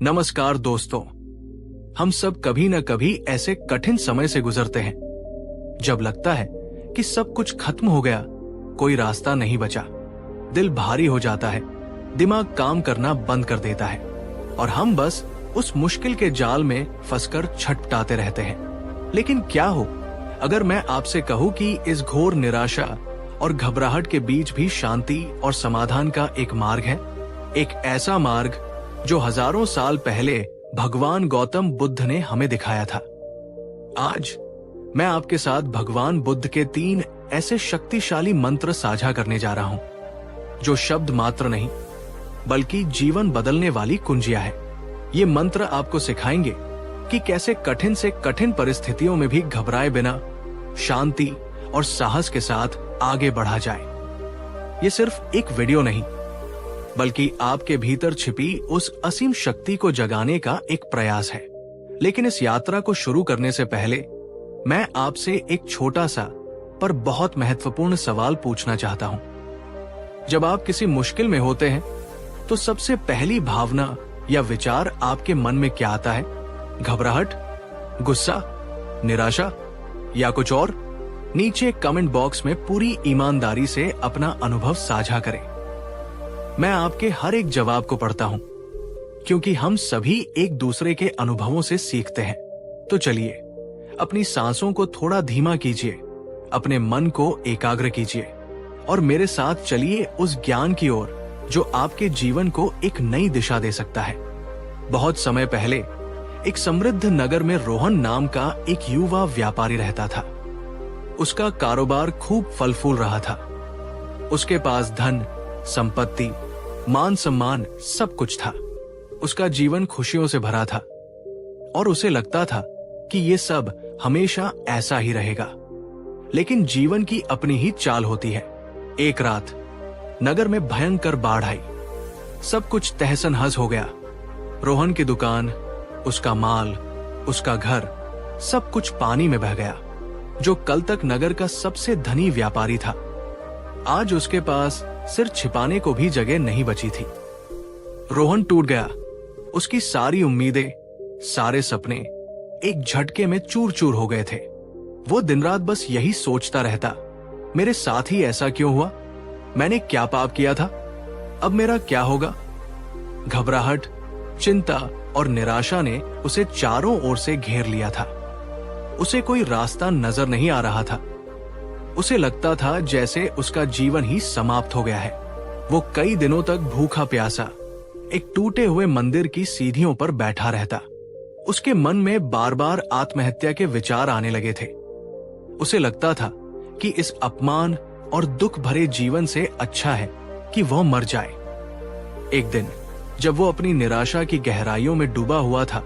नमस्कार दोस्तों। हम सब कभी न कभी ऐसे कठिन समय से गुजरते हैं जब लगता है कि सब कुछ खत्म हो गया, कोई रास्ता नहीं बचा। दिल भारी हो जाता है, दिमाग काम करना बंद कर देता है और हम बस उस मुश्किल के जाल में फंसकर छटपटाते रहते हैं। लेकिन क्या हो अगर मैं आपसे कहूं कि इस घोर निराशा और घबराहट के बीच भी शांति और समाधान का एक मार्ग है, एक ऐसा मार्ग जो हजारों साल पहले भगवान गौतम बुद्ध ने हमें दिखाया था। आज मैं आपके साथ भगवान बुद्ध के 3 ऐसे शक्तिशाली मंत्र साझा करने जा रहा हूं, जो शब्द मात्र नहीं बल्कि जीवन बदलने वाली कुंजियां है। ये मंत्र आपको सिखाएंगे कि कैसे कठिन से कठिन परिस्थितियों में भी घबराए बिना शांति और साहस के साथ आगे बढ़ा जाए। ये सिर्फ एक वीडियो नहीं बल्कि आपके भीतर छिपी उस असीम शक्ति को जगाने का एक प्रयास है। लेकिन इस यात्रा को शुरू करने से पहले मैं आपसे एक छोटा सा पर बहुत महत्वपूर्ण सवाल पूछना चाहता हूं। जब आप किसी मुश्किल में होते हैं तो सबसे पहली भावना या विचार आपके मन में क्या आता है? घबराहट, गुस्सा, निराशा या कुछ और? नीचे कमेंट बॉक्स में पूरी ईमानदारी से अपना अनुभव साझा करें। मैं आपके हर एक जवाब को पढ़ता हूं, क्योंकि हम सभी एक दूसरे के अनुभवों से सीखते हैं। तो चलिए अपनी सांसों को थोड़ा धीमा कीजिए, अपने मन को एकाग्र कीजिए और मेरे साथ चलिए उस ज्ञान की ओर जो आपके जीवन को एक नई दिशा दे सकता है। बहुत समय पहले एक समृद्ध नगर में रोहन नाम का एक युवा व्यापारी रहता था। उसका कारोबार खूब फल फूल रहा था। उसके पास धन, संपत्ति, मान सम्मान सब कुछ था। उसका जीवन खुशियों से भरा था और उसे लगता था कि ये सब हमेशा ऐसा ही रहेगा। लेकिन जीवन की अपनी ही चाल होती है। एक रात नगर में भयंकर बाढ़ आई। सब कुछ तहस-नहस हो गया। रोहन की दुकान, उसका माल, उसका घर, सब कुछ पानी में बह गया। जो कल तक नगर का सबसे धनी व्यापारी था, आज उसके पास सिर छिपाने को भी जगह नहीं बची थी। रोहन टूट गया। उसकी सारी उम्मीदें, सारे सपने एक झटके में चूर चूर हो गए थे। वो दिन रात बस यही सोचता रहता, मेरे साथ ही ऐसा क्यों हुआ? मैंने क्या पाप किया था? अब मेरा क्या होगा? घबराहट, चिंता और निराशा ने उसे चारों ओर से घेर लिया था। उसे कोई रास्ता नजर नहीं आ रहा था। उसे लगता था जैसे उसका जीवन ही समाप्त हो गया है। वो कई दिनों तक भूखा प्यासा एक टूटे हुए मंदिर की सीढ़ियों पर बैठा रहता। उसके मन में बार बार आत्महत्या के विचार आने लगे थे। उसे लगता था कि इस अपमान और दुख भरे जीवन से अच्छा है कि वह मर जाए। एक दिन जब वो अपनी निराशा की गहराइयों में डूबा हुआ था,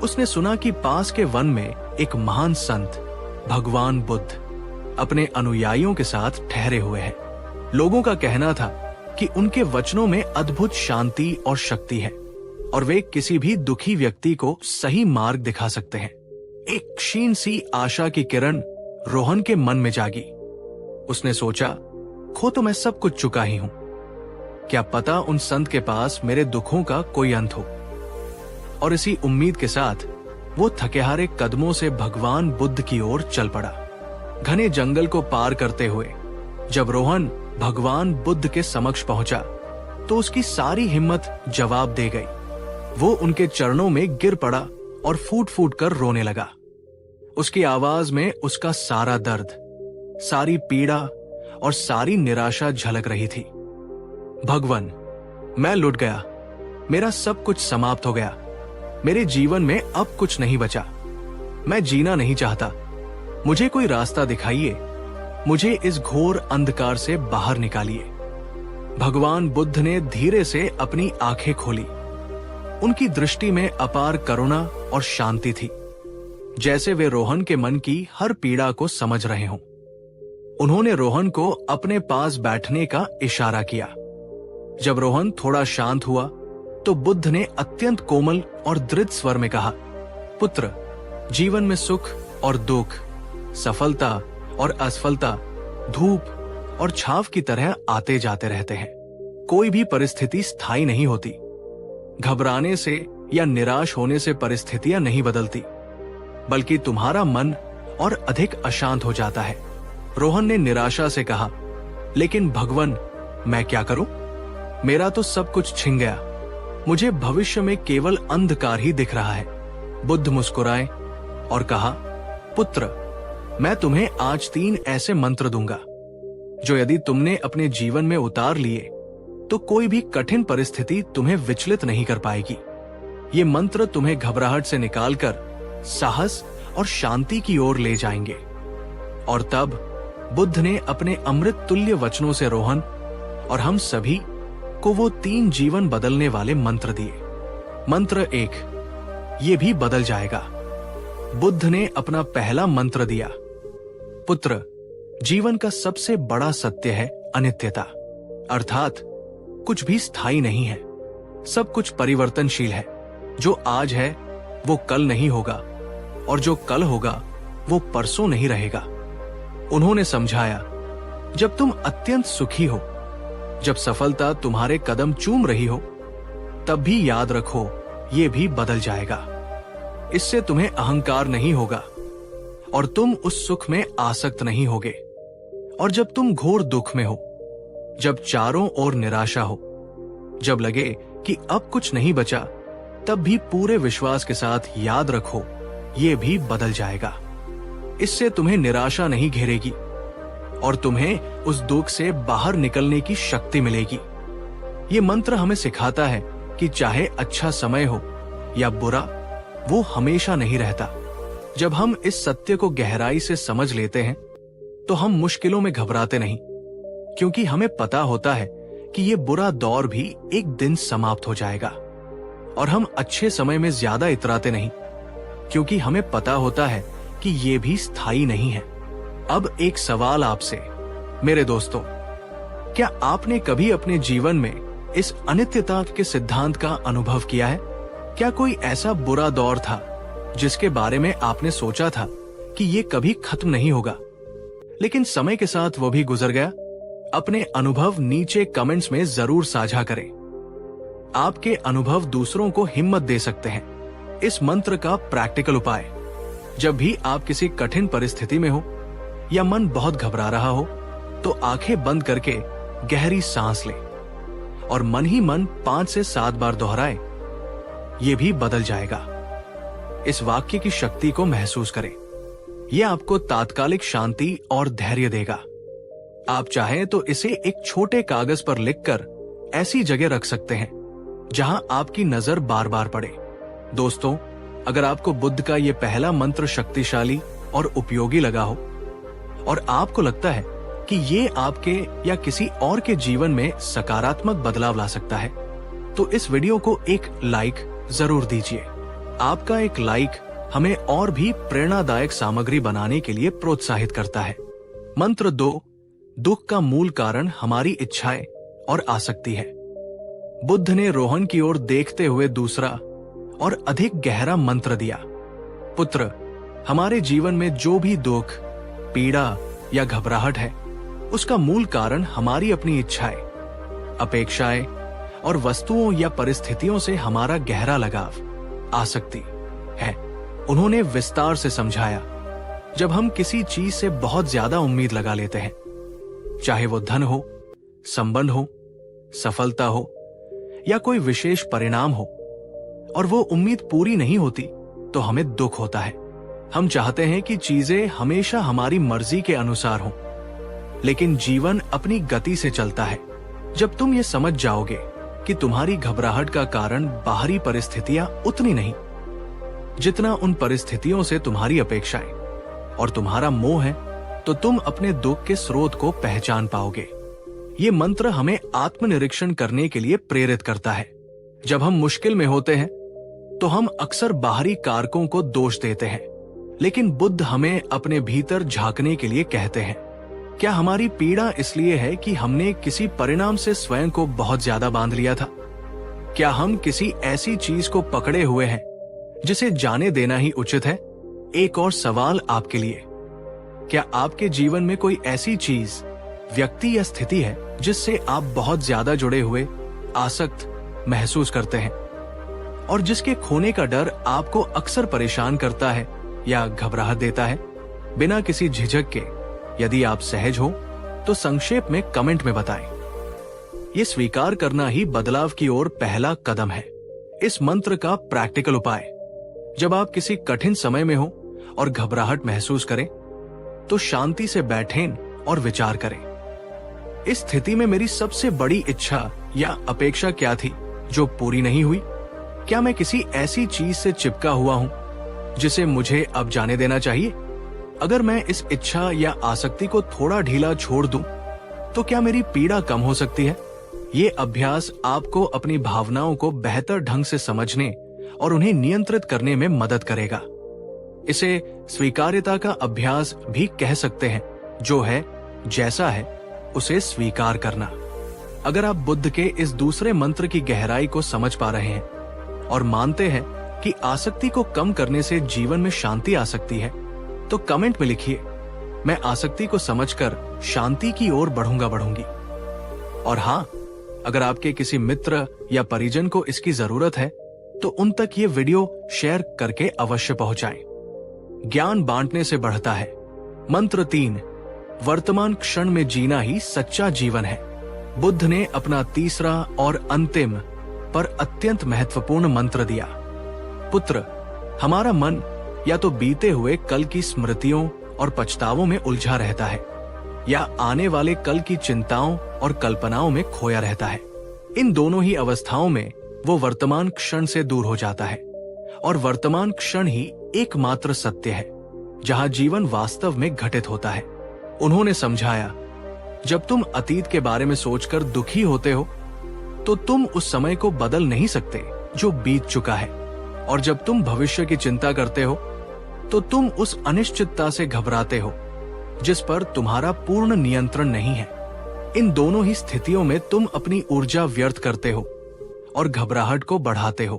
उसने सुना कि पास के वन में एक महान संत भगवान बुद्ध अपने अनुयायियों के साथ ठहरे हुए हैं। लोगों का कहना था कि उनके वचनों में अद्भुत शांति और शक्ति है और वे किसी भी दुखी व्यक्ति को सही मार्ग दिखा सकते हैं। एक क्षीण सी आशा की किरण रोहन के मन में जागी। उसने सोचा, खो तो मैं सब कुछ चुका ही हूं, क्या पता उन संत के पास मेरे दुखों का कोई अंत हो। और इसी उम्मीद के साथ वो थकेहारे कदमों से भगवान बुद्ध की ओर चल पड़ा। घने जंगल को पार करते हुए जब रोहन भगवान बुद्ध के समक्ष पहुंचा तो उसकी सारी हिम्मत जवाब दे गई। वो उनके चरणों में गिर पड़ा और फूट फूट कर रोने लगा। उसकी आवाज में उसका सारा दर्द, सारी पीड़ा और सारी निराशा झलक रही थी। भगवान, मैं लुट गया। मेरा सब कुछ समाप्त हो गया। मेरे जीवन में अब कुछ नहीं बचा। मैं जीना नहीं चाहता। मुझे कोई रास्ता दिखाइए। मुझे इस घोर अंधकार से बाहर निकालिए। भगवान बुद्ध ने धीरे से अपनी आंखें खोली। उनकी दृष्टि में अपार करुणा और शांति थी, जैसे वे रोहन के मन की हर पीड़ा को समझ रहे हों। उन्होंने रोहन को अपने पास बैठने का इशारा किया। जब रोहन थोड़ा शांत हुआ तो बुद्ध ने अत्यंत कोमल और दृढ़ स्वर में कहा, पुत्र, जीवन में सुख और दुख, सफलता और असफलता धूप और छाव की तरह आते जाते रहते हैं। कोई भी परिस्थिति स्थायी नहीं होती। घबराने से या निराश होने से परिस्थितियां नहीं बदलती, बल्कि तुम्हारा मन और अधिक अशांत हो जाता है। रोहन ने निराशा से कहा, लेकिन भगवान, मैं क्या करूं? मेरा तो सब कुछ छिन गया। मुझे भविष्य में केवल अंधकार ही दिख रहा है। बुद्ध मुस्कुराए और कहा, पुत्र, मैं तुम्हें आज 3 ऐसे मंत्र दूंगा जो यदि तुमने अपने जीवन में उतार लिए तो कोई भी कठिन परिस्थिति तुम्हें विचलित नहीं कर पाएगी। ये मंत्र तुम्हें घबराहट से निकालकर साहस और शांति की ओर ले जाएंगे। और तब बुद्ध ने अपने अमृत तुल्य वचनों से रोहन और हम सभी को वो 3 जीवन बदलने वाले मंत्र दिए। मंत्र 1, ये भी बदल जाएगा। बुद्ध ने अपना पहला मंत्र दिया, पुत्र, जीवन का सबसे बड़ा सत्य है अनित्यता, अर्थात कुछ भी स्थायी नहीं है। सब कुछ परिवर्तनशील है। जो आज है वो कल नहीं होगा, और जो कल होगा वो परसों नहीं रहेगा। उन्होंने समझाया, जब तुम अत्यंत सुखी हो, जब सफलता तुम्हारे कदम चूम रही हो, तब भी याद रखो ये भी बदल जाएगा। इससे तुम्हें अहंकार नहीं होगा और तुम उस सुख में आसक्त नहीं होगे। और जब तुम घोर दुख में हो, जब चारों ओर निराशा हो, जब लगे कि अब कुछ नहीं बचा, तब भी पूरे विश्वास के साथ याद रखो ये भी बदल जाएगा। इससे तुम्हें निराशा नहीं घेरेगी और तुम्हें उस दुख से बाहर निकलने की शक्ति मिलेगी। ये मंत्र हमें सिखाता है कि चाहे अच्छा समय हो या बुरा, वो हमेशा नहीं रहता। जब हम इस सत्य को गहराई से समझ लेते हैं तो हम मुश्किलों में घबराते नहीं, क्योंकि हमें पता होता है कि ये बुरा दौर भी एक दिन समाप्त हो जाएगा। और हम अच्छे समय में ज्यादा इतराते नहीं, क्योंकि हमें पता होता है कि ये भी स्थायी नहीं है। अब एक सवाल आपसे, मेरे दोस्तों, क्या आपने कभी अपने जीवन में इस अनित्यता के सिद्धांत का अनुभव किया है? क्या कोई ऐसा बुरा दौर था जिसके बारे में आपने सोचा था कि ये कभी खत्म नहीं होगा, लेकिन समय के साथ वो भी गुजर गया? अपने अनुभव नीचे कमेंट्स में जरूर साझा करें। आपके अनुभव दूसरों को हिम्मत दे सकते हैं। इस मंत्र का प्रैक्टिकल उपाय, जब भी आप किसी कठिन परिस्थिति में हो या मन बहुत घबरा रहा हो, तो आंखें बंद करके गहरी सांस लें और मन ही मन 5 से 7 बार दोहराएं, ये भी बदल जाएगा। इस वाक्य की शक्ति को महसूस करें। यह आपको तात्कालिक शांति और धैर्य देगा। आप चाहें तो इसे एक छोटे कागज पर लिखकर ऐसी जगह रख सकते हैं जहां आपकी नजर बार बार पड़े। दोस्तों, अगर आपको बुद्ध का यह पहला मंत्र शक्तिशाली और उपयोगी लगा हो और आपको लगता है कि ये आपके या किसी और के जीवन में सकारात्मक बदलाव ला सकता है, तो इस वीडियो को एक लाइक जरूर दीजिए। आपका एक लाइक हमें और भी प्रेरणादायक सामग्री बनाने के लिए प्रोत्साहित करता है। मंत्र 2, दुख का मूल कारण हमारी इच्छाएं और आसक्ति है। बुद्ध ने रोहन की ओर देखते हुए दूसरा और अधिक गहरा मंत्र दिया, पुत्र, हमारे जीवन में जो भी दुख, पीड़ा या घबराहट है, उसका मूल कारण हमारी अपनी इच्छाएं, अपेक्षाएं और वस्तुओं या परिस्थितियों से हमारा गहरा लगाव, आसक्ति है। उन्होंने विस्तार से समझाया, जब हम किसी चीज से बहुत ज्यादा उम्मीद लगा लेते हैं, चाहे वो धन हो, संबंध हो, सफलता हो या कोई विशेष परिणाम हो, और वो उम्मीद पूरी नहीं होती, तो हमें दुख होता है। हम चाहते हैं कि चीजें हमेशा हमारी मर्जी के अनुसार हों, लेकिन जीवन अपनी गति से चलता है। जब तुम ये समझ जाओगे कि तुम्हारी घबराहट का कारण बाहरी परिस्थितियां उतनी नहीं जितना उन परिस्थितियों से तुम्हारी अपेक्षाएं और तुम्हारा मोह है, तो तुम अपने दुख के स्रोत को पहचान पाओगे। ये मंत्र हमें आत्मनिरीक्षण करने के लिए प्रेरित करता है। जब हम मुश्किल में होते हैं तो हम अक्सर बाहरी कारकों को दोष देते हैं, लेकिन बुद्ध हमें अपने भीतर झांकने के लिए कहते हैं। क्या हमारी पीड़ा इसलिए है कि हमने किसी परिणाम से स्वयं को बहुत ज्यादा बांध लिया था? क्या हम किसी ऐसी चीज को पकड़े हुए हैं जिसे जाने देना ही उचित है? एक और सवाल आपके लिए, क्या आपके जीवन में कोई ऐसी चीज, व्यक्ति या स्थिति है जिससे आप बहुत ज्यादा जुड़े हुए, आसक्त महसूस करते हैं? और जिसके खोने का डर आपको अक्सर परेशान करता है या घबराहट देता है, बिना किसी झिझक के यदि आप सहज हो तो संक्षेप में कमेंट में बताएं। ये स्वीकार करना ही बदलाव की ओर पहला कदम है। इस मंत्र का प्रैक्टिकल उपाय: जब आप किसी कठिन समय में हो और घबराहट महसूस करें तो शांति से बैठें और विचार करें, इस स्थिति में मेरी सबसे बड़ी इच्छा या अपेक्षा क्या थी जो पूरी नहीं हुई? क्या मैं किसी ऐसी चीज से चिपका हुआ हूं जिसे मुझे अब जाने देना चाहिए? अगर मैं इस इच्छा या आसक्ति को थोड़ा ढीला छोड़ दूं तो क्या मेरी पीड़ा कम हो सकती है? ये अभ्यास आपको अपनी भावनाओं को बेहतर ढंग से समझने और उन्हें नियंत्रित करने में मदद करेगा। इसे स्वीकार्यता का अभ्यास भी कह सकते हैं, जो है जैसा है उसे स्वीकार करना। अगर आप बुद्ध के इस दूसरे मंत्र की गहराई को समझ पा रहे हैं और मानते हैं कि आसक्ति को कम करने से जीवन में शांति आ सकती है, तो कमेंट में लिखिए, मैं आसक्ति को समझकर शांति की ओर बढ़ूंगी। और हाँ, अगर आपके किसी मित्र या परिजन को इसकी जरूरत है तो उन तक ये वीडियो शेयर करके अवश्य पहुंचाएं। ज्ञान बांटने से बढ़ता है। मंत्र 3: वर्तमान क्षण में जीना ही सच्चा जीवन है। बुद्ध ने अपना तीसरा और अंतिम पर अत्यंत महत्वपूर्ण मंत्र दिया। पुत्र, हमारा मन या तो बीते हुए कल की स्मृतियों और पछतावों में उलझा रहता है या आने वाले कल की चिंताओं और कल्पनाओं में खोया रहता है। इन दोनों ही अवस्थाओं में वो वर्तमान क्षण से दूर हो जाता है और वर्तमान क्षण ही एकमात्र सत्य है जहां जीवन वास्तव में घटित होता है। उन्होंने समझाया, जब तुम अतीत के बारे में सोचकर दुखी होते हो तो तुम उस समय को बदल नहीं सकते जो बीत चुका है, और जब तुम भविष्य की चिंता करते हो तो तुम उस अनिश्चितता से घबराते हो जिस पर तुम्हारा पूर्ण नियंत्रण नहीं है। इन दोनों ही स्थितियों में तुम अपनी ऊर्जा व्यर्थ करते हो और घबराहट को बढ़ाते हो।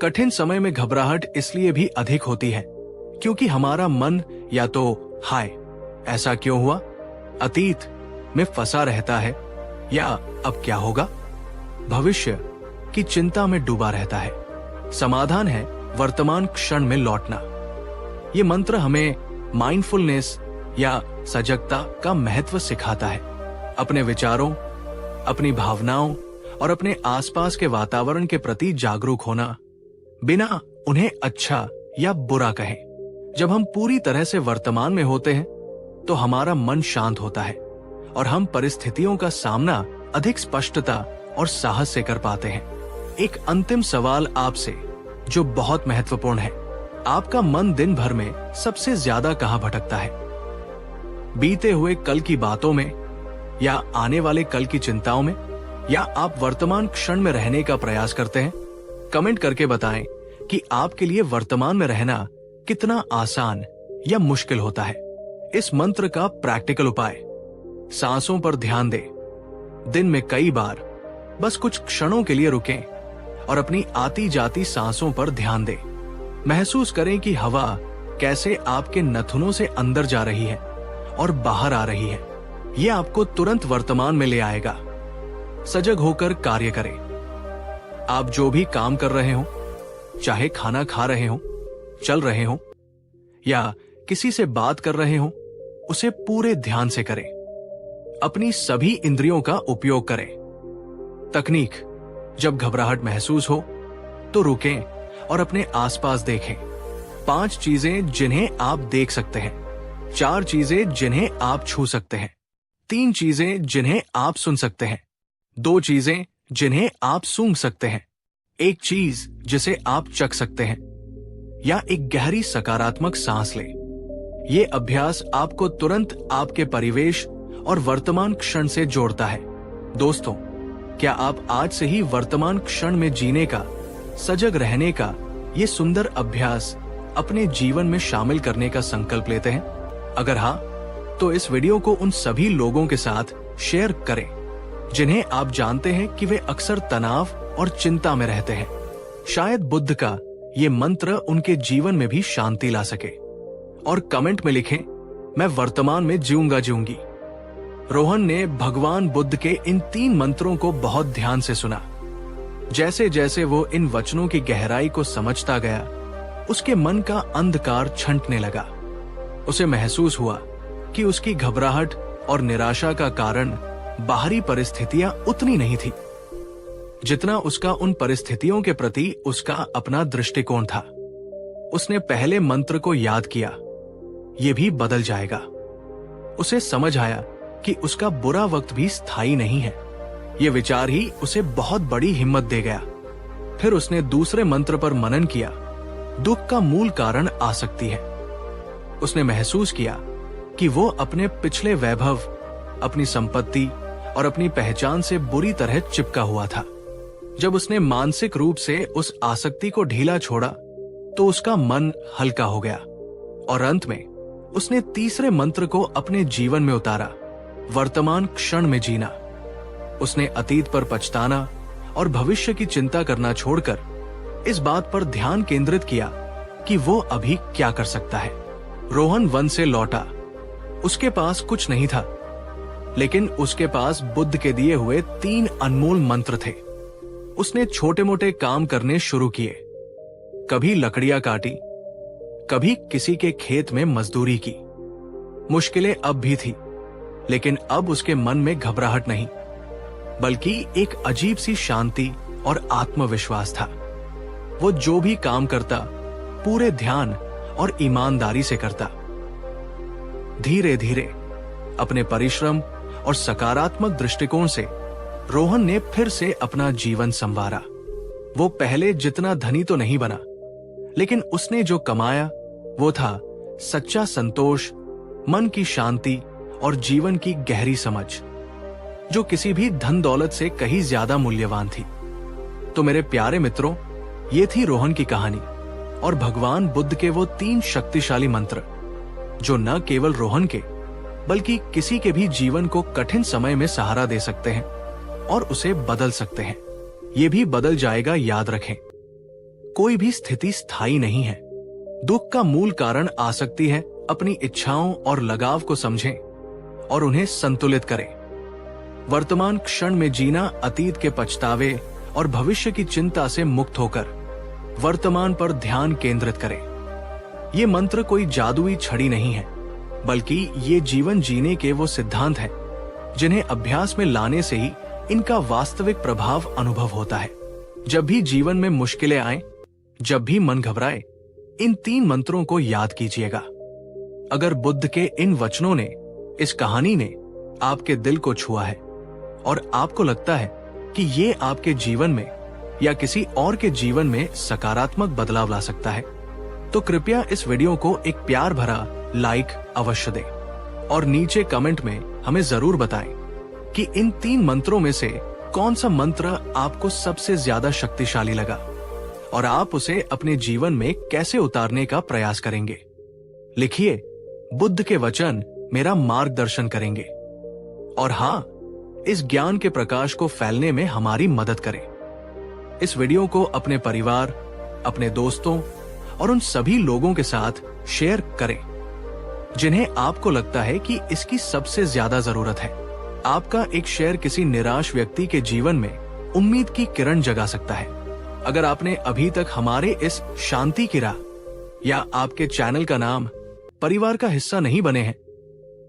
कठिन समय में घबराहट इसलिए भी अधिक होती है क्योंकि हमारा मन या तो हाय ऐसा क्यों हुआ, अतीत में फंसा रहता है, या अब क्या होगा, भविष्य की चिंता में डूबा रहता है। समाधान है वर्तमान क्षण में लौटना। ये मंत्र हमें माइंडफुलनेस या सजगता का महत्व सिखाता है। अपने विचारों, अपनी भावनाओं और अपने आसपास के वातावरण के प्रति जागरूक होना, बिना उन्हें अच्छा या बुरा कहें। जब हम पूरी तरह से वर्तमान में होते हैं तो हमारा मन शांत होता है और हम परिस्थितियों का सामना अधिक स्पष्टता और साहस से कर पाते हैं। एक अंतिम सवाल आपसे जो बहुत महत्वपूर्ण है: आपका मन दिन भर में सबसे ज्यादा कहां भटकता है? बीते हुए कल की बातों में, या आने वाले कल की चिंताओं में, या आप वर्तमान क्षण में रहने का प्रयास करते हैं? कमेंट करके बताएं कि आपके लिए वर्तमान में रहना कितना आसान या मुश्किल होता है। इस मंत्र का प्रैक्टिकल उपाय: सांसों पर ध्यान दें। दिन में कई बार बस कुछ क्षणों के लिए रुकें और अपनी आती जाती सांसों पर ध्यान दें। महसूस करें कि हवा कैसे आपके नथुनों से अंदर जा रही है और बाहर आ रही है। यह आपको तुरंत वर्तमान में ले आएगा। सजग होकर कार्य करें। आप जो भी काम कर रहे हो, चाहे खाना खा रहे हो, चल रहे हो या किसी से बात कर रहे हो, उसे पूरे ध्यान से करें। अपनी सभी इंद्रियों का उपयोग करें। तकनीक: जब घबराहट महसूस हो तो रुकें और अपने आसपास देखें। 5 चीजें जिन्हें आप देख सकते हैं, 4 चीजें जिन्हें आप छू सकते हैं, 3 चीजें जिन्हें आप सुन सकते हैं, 2 चीजें जिन्हें आप सूंघ सकते हैं, 1 चीज जिसे आप चख सकते हैं, या एक गहरी सकारात्मक सांस लें। ये अभ्यास आपको तुरंत आपके परिवेश और वर्तमान क्षण से जोड़ता है। दोस्तों, क्या आप आज से ही वर्तमान क्षण में जीने का, सजग रहने का ये सुंदर अभ्यास अपने जीवन में शामिल करने का संकल्प लेते हैं? अगर हाँ, तो इस वीडियो को उन सभी लोगों के साथ शेयर करें जिन्हें आप जानते हैं कि वे अक्सर तनाव और चिंता में रहते हैं। शायद बुद्ध का ये मंत्र उनके जीवन में भी शांति ला सके। और कमेंट में लिखें, मैं वर्तमान में जीऊंगी। रोहन ने भगवान बुद्ध के इन 3 मंत्रों को बहुत ध्यान से सुना। जैसे जैसे वो इन वचनों की गहराई को समझता गया, उसके मन का अंधकार छंटने लगा। उसे महसूस हुआ कि उसकी घबराहट और निराशा का कारण बाहरी परिस्थितियां उतनी नहीं थी जितना उसका उन परिस्थितियों के प्रति उसका अपना दृष्टिकोण था। उसने पहले मंत्र को याद किया, ये भी बदल जाएगा। उसे समझ आया कि उसका बुरा वक्त भी स्थायी नहीं है। ये विचार ही उसे बहुत बड़ी हिम्मत दे गया। फिर उसने दूसरे मंत्र पर मनन किया, दुख का मूल कारण आसक्ति है। उसने महसूस किया कि वो अपने पिछले वैभव, अपनी संपत्ति और अपनी पहचान से बुरी तरह चिपका हुआ था। जब उसने मानसिक रूप से उस आसक्ति को ढीला छोड़ा तो उसका मन हल्का हो गया और अंत में उसने तीसरे मंत्र को अपने जीवन में उतारा, वर्तमान क्षण में जीना। उसने अतीत पर पछताना और भविष्य की चिंता करना छोड़कर इस बात पर ध्यान केंद्रित किया कि वो अभी क्या कर सकता है। रोहन वन से लौटा। उसके पास कुछ नहीं था, लेकिन उसके पास बुद्ध के दिए हुए 3 अनमोल मंत्र थे। उसने छोटे मोटे काम करने शुरू किए। कभी लकड़ियां काटी, कभी किसी के खेत में मजदूरी की। मुश्किलें अब भी थी, लेकिन अब उसके मन में घबराहट नहीं, बल्कि एक अजीब सी शांति और आत्मविश्वास था। वो जो भी काम करता पूरे ध्यान और ईमानदारी से करता। धीरे धीरे अपने परिश्रम और सकारात्मक दृष्टिकोण से रोहन ने फिर से अपना जीवन संवारा। वो पहले जितना धनी तो नहीं बना, लेकिन उसने जो कमाया वो था सच्चा संतोष, मन की शांति और जीवन की गहरी समझ, जो किसी भी धन दौलत से कहीं ज्यादा मूल्यवान थी। तो मेरे प्यारे मित्रों, ये थी रोहन की कहानी और भगवान बुद्ध के वो 3 शक्तिशाली मंत्र, जो न केवल रोहन के बल्कि किसी के भी जीवन को कठिन समय में सहारा दे सकते हैं और उसे बदल सकते हैं। ये भी बदल जाएगा, याद रखें। कोई भी स्थिति स्थायी नहीं है। दुख का मूल कारण आसक्ति है। अपनी इच्छाओं और लगाव को समझें और उन्हें संतुलित करें। वर्तमान क्षण में जीना, अतीत के पछतावे और भविष्य की चिंता से मुक्त होकर वर्तमान पर ध्यान केंद्रित करें। ये मंत्र कोई जादुई छड़ी नहीं है, बल्कि ये जीवन जीने के वो सिद्धांत हैं जिन्हें अभ्यास में लाने से ही इनका वास्तविक प्रभाव अनुभव होता है। जब भी जीवन में मुश्किलें आए, जब भी मन घबराए, इन 3 मंत्रों को याद कीजिएगा। अगर बुद्ध के इन वचनों ने, इस कहानी ने आपके दिल को छुआ है और आपको लगता है कि ये आपके जीवन में या किसी और के जीवन में सकारात्मक बदलाव ला सकता है, तो कृपया इस वीडियो को एक प्यार भरा लाइक अवश्य दें और नीचे कमेंट में हमें जरूर बताएं कि इन 3 मंत्रों में से कौन सा मंत्र आपको सबसे ज्यादा शक्तिशाली लगा और आप उसे अपने जीवन में कैसे उतारने का प्रयास करेंगे। लिखिए, बुद्ध के वचन मेरा मार्गदर्शन करेंगे और हाँ, इस ज्ञान के प्रकाश को फैलने में हमारी मदद करें। इस वीडियो को अपने परिवार, अपने दोस्तों और उन सभी लोगों के साथ शेयर करें जिन्हें आपको लगता है कि इसकी सबसे ज्यादा जरूरत है। आपका एक शेयर किसी निराश व्यक्ति के जीवन में उम्मीद की किरण जगा सकता है। अगर आपने अभी तक हमारे इस शांति की राह या आपके चैनल का नाम परिवार का हिस्सा नहीं बने हैं,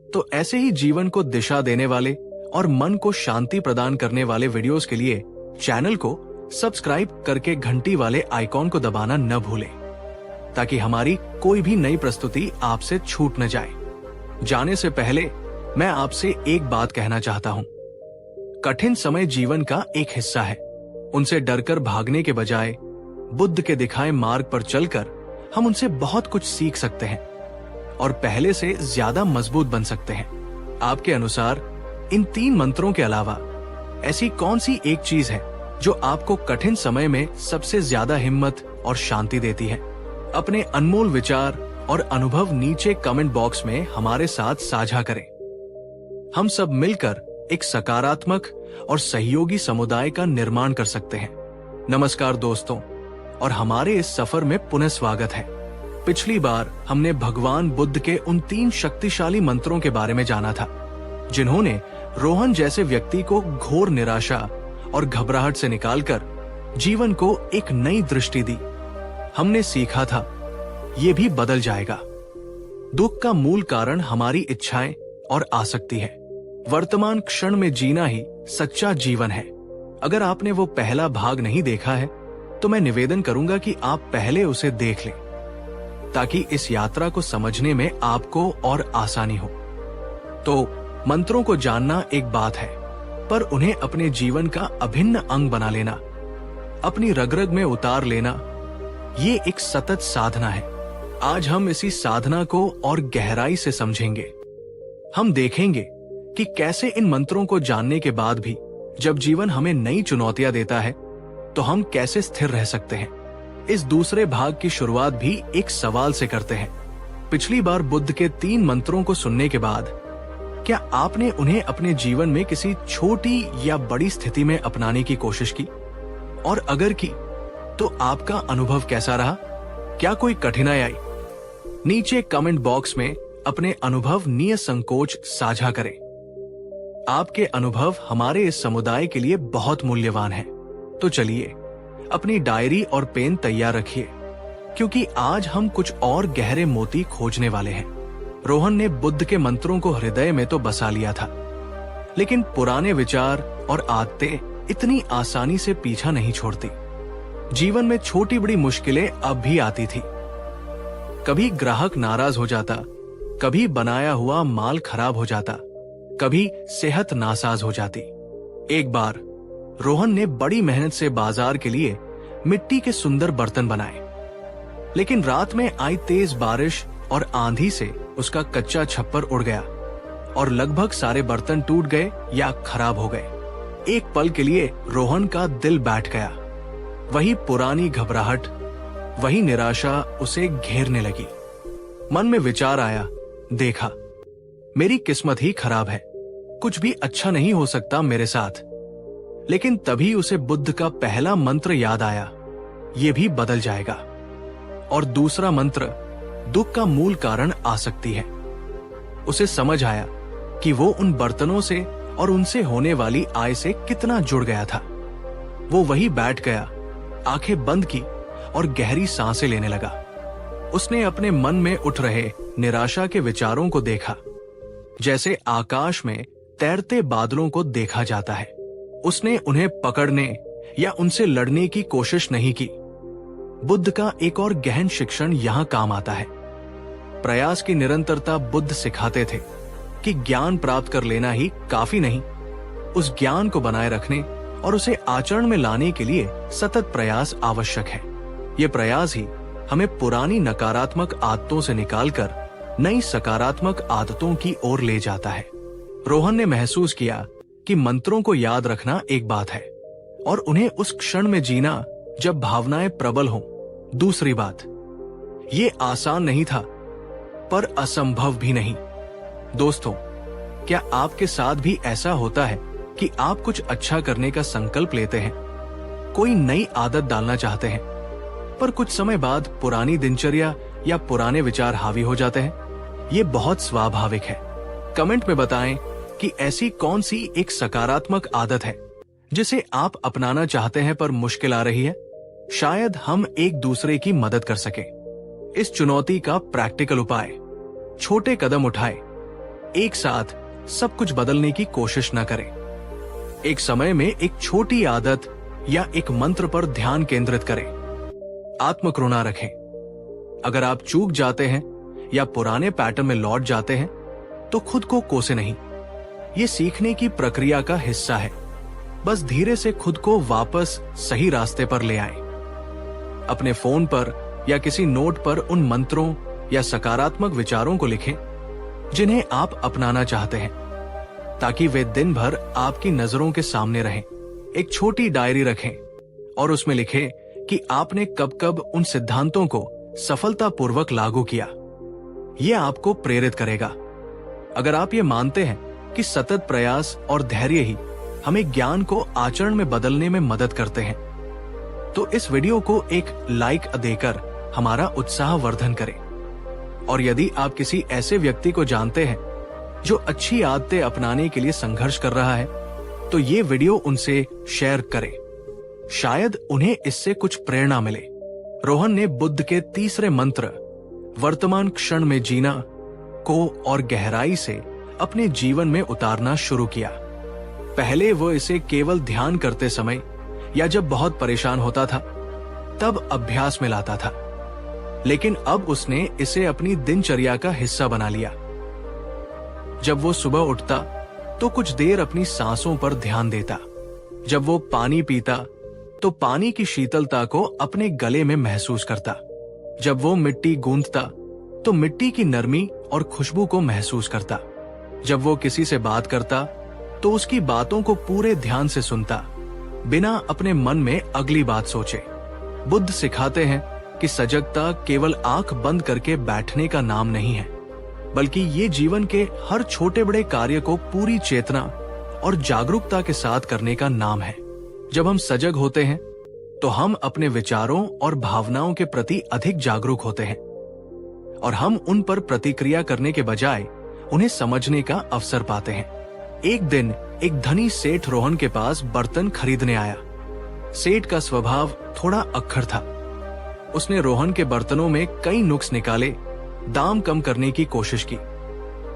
तो ऐसे ही जीवन को दिशा देने वाले और मन को शांति प्रदान करने वाले वीडियोस के लिए चैनल को सब्सक्राइब करके घंटी वाले आइकॉन को दबाना न भूलें, ताकि हमारी कोई भी नई प्रस्तुति आपसे छूट न जाए। जाने से पहले मैं आपसे एक बात कहना चाहता हूँ। कठिन समय जीवन का एक हिस्सा है। उनसे डरकर भागने के बजाय बुद्ध के दिखाए मार्ग पर चलकर हम उनसे बहुत कुछ सीख सकते हैं और पहले से ज्यादा मजबूत बन सकते हैं। आपके अनुसार इन 3 मंत्रों के अलावा ऐसी कौन सी एक चीज है जो आपको कठिन समय में सबसे ज्यादा हिम्मत और शांति देती है? अपने अनमोल विचार और अनुभव नीचे कमेंट बॉक्स में हमारे साथ साझा करें। हम सब मिलकर एक सकारात्मक और सहयोगी समुदाय का निर्माण कर सकते हैं। नमस्कार दोस्तों, और हमारे इस सफर में पुनः स्वागत है। पिछली बार हमने भगवान बुद्ध के उन 3 शक्तिशाली मंत्रों के बारे में जाना था, जिन्होंने रोहन जैसे व्यक्ति को घोर निराशा और घबराहट से निकालकर जीवन को एक नई दृष्टि दी। हमने सीखा था ये भी बदल जाएगा। दुख का मूल कारण हमारी इच्छाएं और आसक्ति है। वर्तमान क्षण में जीना ही सच्चा जीवन है। अगर आपने वो पहला भाग नहीं देखा है तो मैं निवेदन करूंगा कि आप पहले उसे देख लें, ताकि इस यात्रा को समझने में आपको और आसानी हो। तो मंत्रों को जानना एक बात है, पर उन्हें अपने जीवन का अभिन्न अंग बना लेना, अपनी रग-रग में उतार लेना, ये एक सतत साधना है। आज हम इसी साधना को और गहराई से समझेंगे। हम देखेंगे कि कैसे इन मंत्रों को जानने के बाद भी जब जीवन हमें नई चुनौतियां देता है तो हम कैसे स्थिर रह सकते हैं। इस दूसरे भाग की शुरुआत भी एक सवाल से करते हैं। पिछली बार बुद्ध के 3 मंत्रों को सुनने के बाद क्या आपने उन्हें अपने जीवन में किसी छोटी या बड़ी स्थिति में अपनाने की कोशिश की? और अगर की तो आपका अनुभव कैसा रहा? क्या कोई कठिनाई आई? नीचे कमेंट बॉक्स में अपने अनुभव निसंकोच साझा करें। आपके अनुभव हमारे इस समुदाय के लिए बहुत मूल्यवान हैं। तो चलिए अपनी डायरी और पेन तैयार रखिए, क्योंकि आज हम कुछ और गहरे मोती खोजने वाले हैं। रोहन ने बुद्ध के मंत्रों को हृदय में तो बसा लिया था, लेकिन पुराने विचार और आदतें इतनी आसानी से पीछा नहीं छोड़ती। जीवन में छोटी बड़ी मुश्किलें अब भी आती थी। कभी ग्राहक नाराज हो जाता, कभी बनाया हुआ माल खराब हो जाता, कभी सेहत नासाज हो जाती। एक बार रोहन ने बड़ी मेहनत से बाजार के लिए मिट्टी के सुंदर बर्तन बनाए, लेकिन रात में आई तेज बारिश और आंधी से उसका कच्चा छप्पर उड़ गया और लगभग सारे बर्तन टूट गए या खराब हो गए। एक पल के लिए रोहन का दिल बैठ गया। वही पुरानी घबराहट, वही निराशा उसे घेरने लगी। मन में विचार आया, देखा मेरी किस्मत ही खराब है, कुछ भी अच्छा नहीं हो सकता मेरे साथ। लेकिन तभी उसे बुद्ध का पहला मंत्र याद आया, ये भी बदल जाएगा। और दूसरा मंत्र, दुख का मूल कारण आसक्ति है। उसे समझ आया कि वो उन बर्तनों से और उनसे होने वाली आय से कितना जुड़ गया था। वो वहीं बैठ गया, आंखें बंद की और गहरी सांसें लेने लगा। उसने अपने मन में उठ रहे निराशा के विचारों को देखा, जैसे आकाश में तैरते बादलों को देखा जाता है। उसने उन्हें पकड़ने या उनसे लड़ने की कोशिश नहीं की। बुद्ध का एक और गहन शिक्षण यहाँ काम आता है। प्रयास की निरंतरता। बुद्ध सिखाते थे कि ज्ञान प्राप्त कर लेना ही काफी नहीं, उस ज्ञान को बनाए रखने और उसे आचरण में लाने के लिए सतत प्रयास आवश्यक है। ये प्रयास ही हमें पुरानी नकारात्मक आदतों से निकालकर नई सकारात्मक आदतों की ओर ले जाता है। रोहन ने महसूस किया कि मंत्रों को याद रखना एक बात है और उन्हें उस क्षण में जीना जब भावनाएं प्रबल हों दूसरी बात। ये आसान नहीं था, पर असंभव भी नहीं। दोस्तों, क्या आपके साथ भी ऐसा होता है कि आप कुछ अच्छा करने का संकल्प लेते हैं, कोई नई आदत डालना चाहते हैं, पर कुछ समय बाद पुरानी दिनचर्या या पुराने विचार हावी हो जाते हैं? ये बहुत स्वाभाविक है। कमेंट में बताएं कि ऐसी कौन सी एक सकारात्मक आदत है जिसे आप अपनाना चाहते हैं पर मुश्किल आ रही है। शायद हम एक दूसरे की मदद कर सके। इस चुनौती का प्रैक्टिकल उपाय, छोटे कदम उठाएं। एक साथ सब कुछ बदलने की कोशिश न करें। एक समय में एक छोटी आदत या एक मंत्र पर ध्यान केंद्रित करें। आत्मकरुणा रखें। अगर आप चूक जाते हैं या पुराने पैटर्न में लौट जाते हैं तो खुद को कोसे नहीं। ये सीखने की प्रक्रिया का हिस्सा है। बस धीरे से खुद को वापस सही रास्ते पर ले आएं। अपने फोन पर या किसी नोट पर उन मंत्रों या सकारात्मक विचारों को लिखें जिन्हें आप अपनाना चाहते हैं, ताकि वे दिन भर आपकी नजरों के सामने रहें। एक छोटी डायरी रखें और उसमें लिखें कि आपने कब कब उन सिद्धांतों को सफलतापूर्वक लागू किया। यह आपको प्रेरित करेगा। अगर आप ये मानते हैं कि सतत प्रयास और धैर्य ही हमें ज्ञान को आचरण में बदलने में मदद करते हैं, तो इस वीडियो को एक लाइक देकर हमारा उत्साह वर्धन करें। और यदि आप किसी ऐसे व्यक्ति को जानते हैं जो अच्छी आदतें अपनाने के लिए संघर्ष कर रहा है, तो ये वीडियो उनसे शेयर करें। शायद उन्हें इससे कुछ प्रेरणा मिले। रोहन ने बुद्ध के तीसरे मंत्र वर्तमान क्षण में जीना को और गहराई से अपने जीवन में उतारना शुरू किया। पहले वो इसे केवल ध्यान करते समय या जब बहुत परेशान होता था तब अभ्यास में लाता था, लेकिन अब उसने इसे अपनी दिनचर्या का हिस्सा बना लिया। जब वो सुबह उठता तो कुछ देर अपनी सांसों पर ध्यान देता। जब वो पानी पीता तो पानी की शीतलता को अपने गले में महसूस करता। जब वो मिट्टी गूंथता तो मिट्टी की नरमी और खुशबू को महसूस करता। जब वो किसी से बात करता तो उसकी बातों को पूरे ध्यान से सुनता, बिना अपने मन में अगली बात सोचे। बुद्ध सिखाते हैं कि सजगता केवल आंख बंद करके बैठने का नाम नहीं है, बल्कि ये जीवन के हर छोटे बड़े कार्य को पूरी चेतना और जागरूकता के साथ करने का नाम है। जब हम सजग होते हैं तो हम अपने विचारों और भावनाओं के प्रति अधिक जागरूक होते हैं और हम उन पर प्रतिक्रिया करने के बजाय उन्हें समझने का अवसर पाते हैं। एक दिन एक धनी सेठ रोहन के पास बर्तन खरीदने आया। सेठ का स्वभाव थोड़ा अक्खड़ था। उसने रोहन के बर्तनों में कई नुक्स निकाले, दाम कम करने की कोशिश की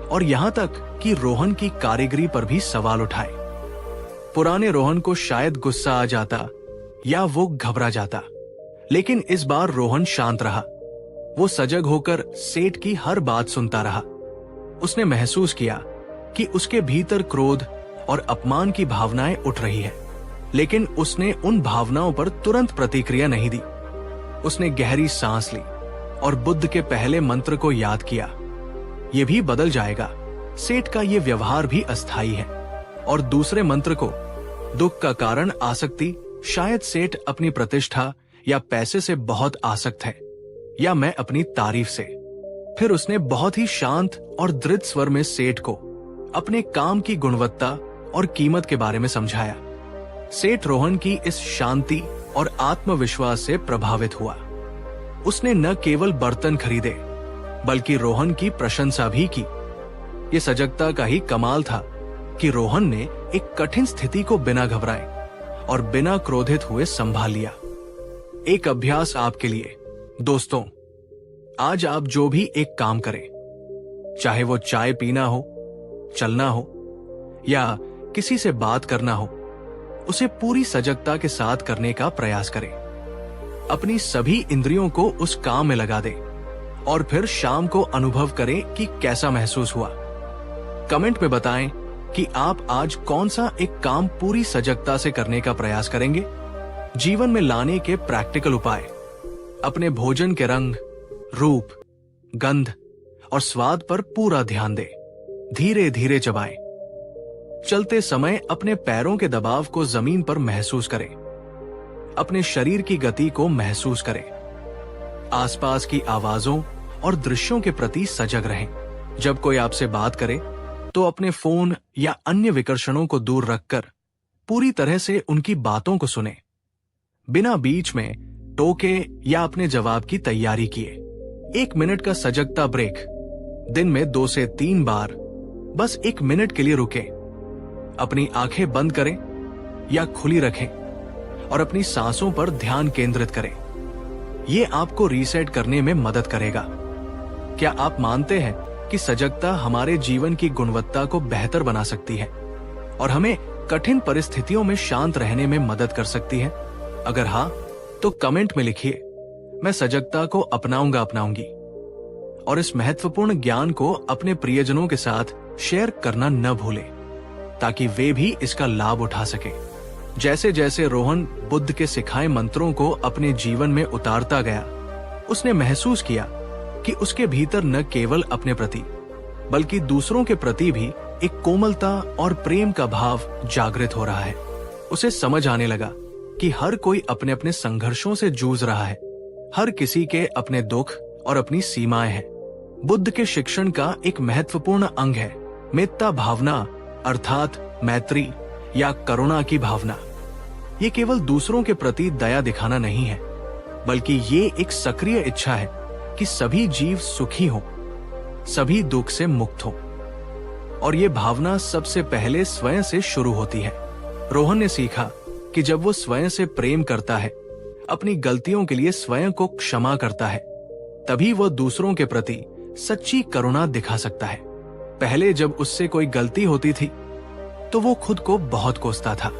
और यहाँ तक कि रोहन की कारीगरी पर भी सवाल उठाए। पुराने रोहन को शायद गुस्सा आ जाता या वो घबरा जाता, लेकिन इस बार रोहन शांत रहा। वो सजग होकर सेठ की हर बात सुनता रहा। उसने महसूस किया कि उसके भीतर क्रोध और अपमान की भावनाएं उठ रही है, लेकिन उसने उन भावनाओं पर तुरंत प्रतिक्रिया नहीं दी। उसने गहरी सांस ली और बुद्ध के पहले मंत्र को याद किया, ये भी बदल जाएगा। सेठ का ये व्यवहार भी अस्थायी है। और दूसरे मंत्र को, दुख का कारण आसक्ति, शायद सेठ अपनी प्रतिष्ठा या पैसे से बहुत आसक्त है, या मैं अपनी तारीफ से। फिर उसने बहुत ही शांत और दृढ़ स्वर में सेठ को अपने काम की गुणवत्ता और कीमत के बारे में समझाया। सेठ रोहन की इस शांति और आत्मविश्वास से प्रभावित हुआ। उसने न केवल बर्तन खरीदे बल्कि रोहन की प्रशंसा भी की। ये सजगता का ही कमाल था कि रोहन ने एक कठिन स्थिति को बिना घबराए और बिना क्रोधित हुए संभाल लिया। एक अभ्यास आपके लिए दोस्तों, आज आप जो भी एक काम करें, चाहे वो चाय पीना हो, चलना हो या किसी से बात करना हो, उसे पूरी सजगता के साथ करने का प्रयास करें। अपनी सभी इंद्रियों को उस काम में लगा दें और फिर शाम को अनुभव करें कि कैसा महसूस हुआ। कमेंट में बताएं कि आप आज कौन सा एक काम पूरी सजगता से करने का प्रयास करेंगे। जीवन में लाने के प्रैक्टिकल उपाय, अपने भोजन के रंग, रूप, गंध और स्वाद पर पूरा ध्यान दें। धीरे धीरे चबाएं। चलते समय अपने पैरों के दबाव को जमीन पर महसूस करें। अपने शरीर की गति को महसूस करें। आसपास की आवाजों और दृश्यों के प्रति सजग रहें। जब कोई आपसे बात करे तो अपने फोन या अन्य विकर्षणों को दूर रखकर पूरी तरह से उनकी बातों को सुने, बिना बीच में टोके या अपने जवाब की तैयारी किए। 1 मिनट का सजगता ब्रेक, दिन में 2 से 3 बार बस 1 मिनट के लिए रुकें। अपनी आंखें बंद करें या खुली रखें और अपनी सांसों पर ध्यान केंद्रित करें। यह आपको रीसेट करने में मदद करेगा। क्या आप मानते हैं कि सजगता हमारे जीवन की गुणवत्ता को बेहतर बना सकती है और हमें कठिन परिस्थितियों में शांत रहने में मदद कर सकती है? अगर हाँ, तो कमेंट में लिखिए, मैं सजगता को अपनाऊंगी। और इस महत्वपूर्ण ज्ञान को अपने प्रियजनों के साथ शेयर करना न भूलें, ताकि वे भी इसका लाभ उठा सके। जैसे जैसे रोहन बुद्ध के सिखाए मंत्रों को अपने जीवन में उतारता गया, उसने महसूस किया कि उसके भीतर न केवल अपने प्रति बल्कि दूसरों के प्रति भी एक कोमलता और प्रेम का भाव जागृत हो रहा है। उसे समझ आने लगा कि हर कोई अपने अपने संघर्षों से जूझ रहा है। हर किसी के अपने दुख और अपनी सीमाएं हैं। बुद्ध के शिक्षण का एक महत्वपूर्ण अंग है मेत्ता भावना, अर्थात मैत्री या करुणा की भावना। ये केवल दूसरों के प्रति दया दिखाना नहीं है, बल्कि ये एक सक्रिय इच्छा है कि सभी जीव सुखी हों, सभी दुख से मुक्त हों। और ये भावना सबसे पहले स्वयं से शुरू होती है। रोहन ने सीखा कि कि जब वो स्वयं से प्रेम करता है, अपनी गलतियों के लिए स्वयं को क्षमा करता है, तभी वो दूसरों के प्रति सच्ची करुणा दिखा सकता है। पहले जब उससे कोई गलती होती थी तो वो खुद को बहुत कोसता था,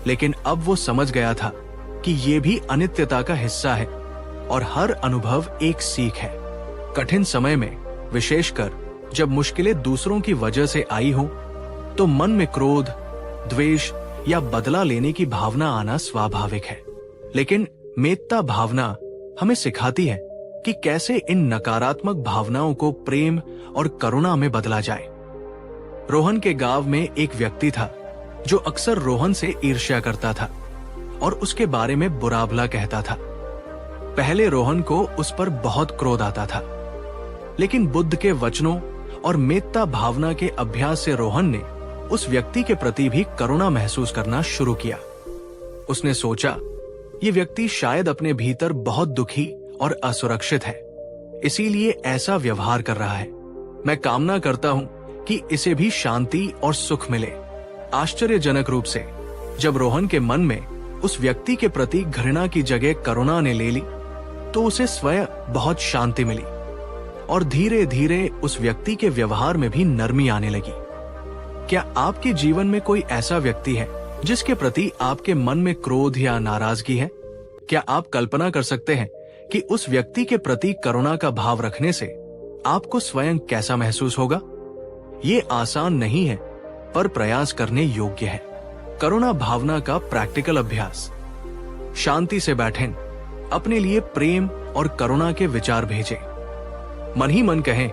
लेकिन अब वो समझ गया था कि ये भी अनित्यता का हिस्सा है और हर अनुभव एक सीख है। कठिन समय में, विशेषकर जब मुश्किलें दूसरों की वजह से आई हो, तो मन में क्रोध, द्वेष या बदला लेने की भावना आना स्वाभाविक है। लेकिन मेत्ता भावना हमें सिखाती है कि कैसे इन नकारात्मक भावनाओं को प्रेम और करुणा में बदला जाए। रोहन के गांव में एक व्यक्ति था जो अक्सर रोहन से ईर्ष्या करता था और उसके बारे में बुरा भला कहता था। पहले रोहन को उस पर बहुत क्रोध आता था, लेकिन बुद्ध के वचनों और मेत्ता भावना के अभ्यास से रोहन ने उस व्यक्ति के प्रति भी करुणा महसूस करना शुरू किया। उसने सोचा, ये व्यक्ति शायद अपने भीतर बहुत दुखी और असुरक्षित है, इसीलिए ऐसा व्यवहार कर रहा है। मैं कामना करता हूं कि इसे भी शांति और सुख मिले। आश्चर्यजनक रूप से जब रोहन के मन में उस व्यक्ति के प्रति घृणा की जगह करुणा ने ले ली, तो उसे स्वयं बहुत शांति मिली और धीरे धीरे उस व्यक्ति के व्यवहार में भी नरमी आने लगी। क्या आपके जीवन में कोई ऐसा व्यक्ति है जिसके प्रति आपके मन में क्रोध या नाराजगी है? क्या आप कल्पना कर सकते हैं कि उस व्यक्ति के प्रति करुणा का भाव रखने से आपको स्वयं कैसा महसूस होगा? ये आसान नहीं है, पर प्रयास करने योग्य है। करुणा भावना का प्रैक्टिकल अभ्यास। शांति से बैठें, अपने लिए प्रेम और करुणा के विचार भेजें। मन ही मन कहें,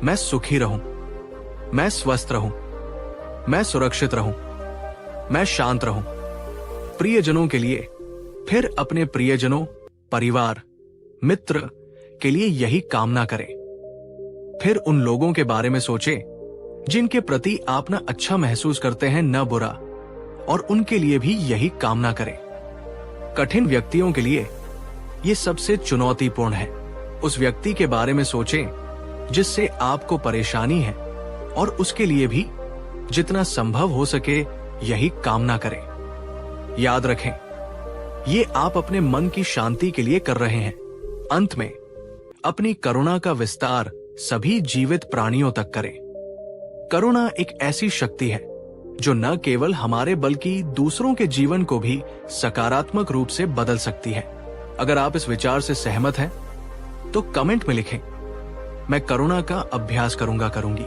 मैं सुखी रहूं, मैं स्वस्थ रहूं, मैं सुरक्षित रहूं, मैं शांत रहूं। प्रियजनों के लिए, फिर अपने प्रियजनों, परिवार, मित्र के लिए यही कामना करें। फिर उन लोगों के बारे में सोचें जिनके प्रति आप न अच्छा महसूस करते हैं न बुरा, और उनके लिए भी यही कामना करें। कठिन व्यक्तियों के लिए ये सबसे चुनौतीपूर्ण है। उस व्यक्ति के बारे में सोचें जिससे आपको परेशानी है और उसके लिए भी जितना संभव हो सके यही कामना करें। याद रखें, ये आप अपने मन की शांति के लिए कर रहे हैं। अंत में अपनी करुणा का विस्तार सभी जीवित प्राणियों तक करें। करुणा एक ऐसी शक्ति है जो न केवल हमारे बल्कि दूसरों के जीवन को भी सकारात्मक रूप से बदल सकती है। अगर आप इस विचार से सहमत हैं, तो कमेंट में लिखें, मैं करुणा का अभ्यास करूंगी।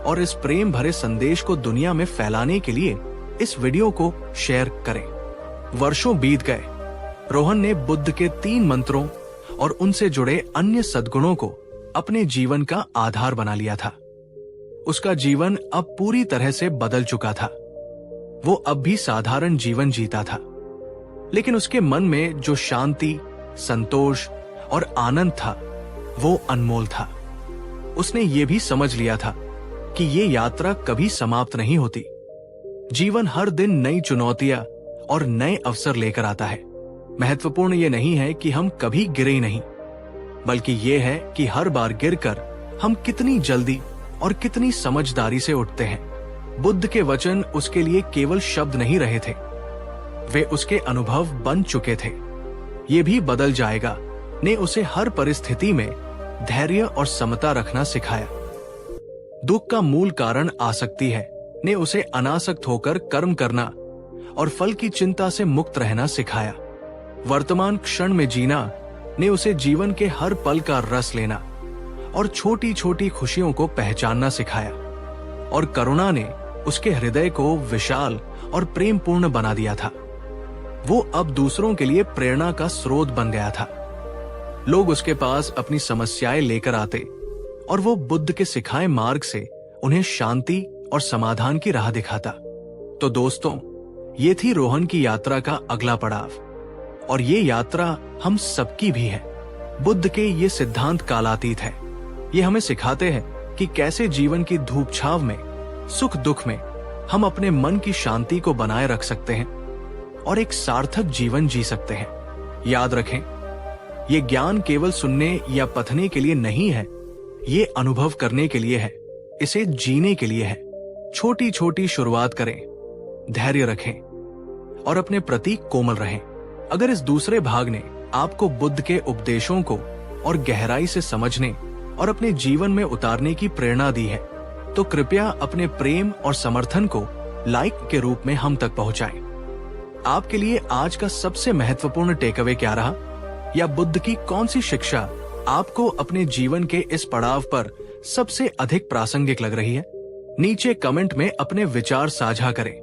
और इस प्रेम भरे संदेश को दुनिया में फैलाने के लिए इस वीडियो को शेयर करें। वर्षों बीत गए, रोहन ने बुद्ध के 3 मंत्रों और उनसे जुड़े अन्य सद्गुणों को अपने जीवन का आधार बना लिया था। उसका जीवन अब पूरी तरह से बदल चुका था। वो अब भी साधारण जीवन जीता था, लेकिन उसके मन में जो शांति, संतोष और आनंद था, वो अनमोल था। उसने ये भी समझ लिया था कि ये यात्रा कभी समाप्त नहीं होती। जीवन हर दिन नई चुनौतियां और नए अवसर लेकर आता है। महत्वपूर्ण ये नहीं है कि हम कभी गिरे नहीं, बल्कि ये है कि हर बार गिरकर हम कितनी जल्दी और कितनी समझदारी से उठते हैं। बुद्ध के वचन उसके लिए केवल शब्द नहीं रहे थे, वे उसके अनुभव बन चुके थे। ये भी बदल जाएगा ने उसे हर परिस्थिति में धैर्य और समता रखना सिखाया। दुख का मूल कारण आसक्ति है ने उसे अनासक्त होकर कर्म करना और फल की चिंता से मुक्त रहना सिखाया। वर्तमान क्षण में जीना ने उसे जीवन के हर पल का रस लेना और छोटी छोटी खुशियों को पहचानना सिखाया। और करुणा ने उसके हृदय को विशाल और प्रेमपूर्ण बना दिया था। वो अब दूसरों के लिए प्रेरणा का स्रोत बन गया था। लोग उसके पास अपनी समस्याएं लेकर आते और वो बुद्ध के सिखाए मार्ग से उन्हें शांति और समाधान की राह दिखाता। तो दोस्तों, ये थी रोहन की यात्रा का अगला पड़ाव, और ये यात्रा हम सबकी भी है। बुद्ध के ये सिद्धांत कालातीत है। ये हमें सिखाते हैं कि कैसे जीवन की धूप छाव में, सुख दुख में हम अपने मन की शांति को बनाए रख सकते हैं और एक सार्थक जीवन जी सकते हैं। याद रखें, ये ज्ञान केवल सुनने या पढ़ने के लिए नहीं है, ये अनुभव करने के लिए है, इसे जीने के लिए है। छोटी छोटी शुरुआत करें, धैर्य रखें, और अपने प्रति कोमल रहें। अगर इस दूसरे भाग ने आपको बुद्ध के उपदेशों को और गहराई से समझने और अपने जीवन में उतारने की प्रेरणा दी है, तो कृपया अपने प्रेम और समर्थन को लाइक के रूप में हम तक पहुंचाएं। आपके लिए आज का सबसे महत्वपूर्ण टेकअवे क्या रहा, या बुद्ध की कौन सी शिक्षा आपको अपने जीवन के इस पड़ाव पर सबसे अधिक प्रासंगिक लग रही है? नीचे कमेंट में अपने विचार साझा करें।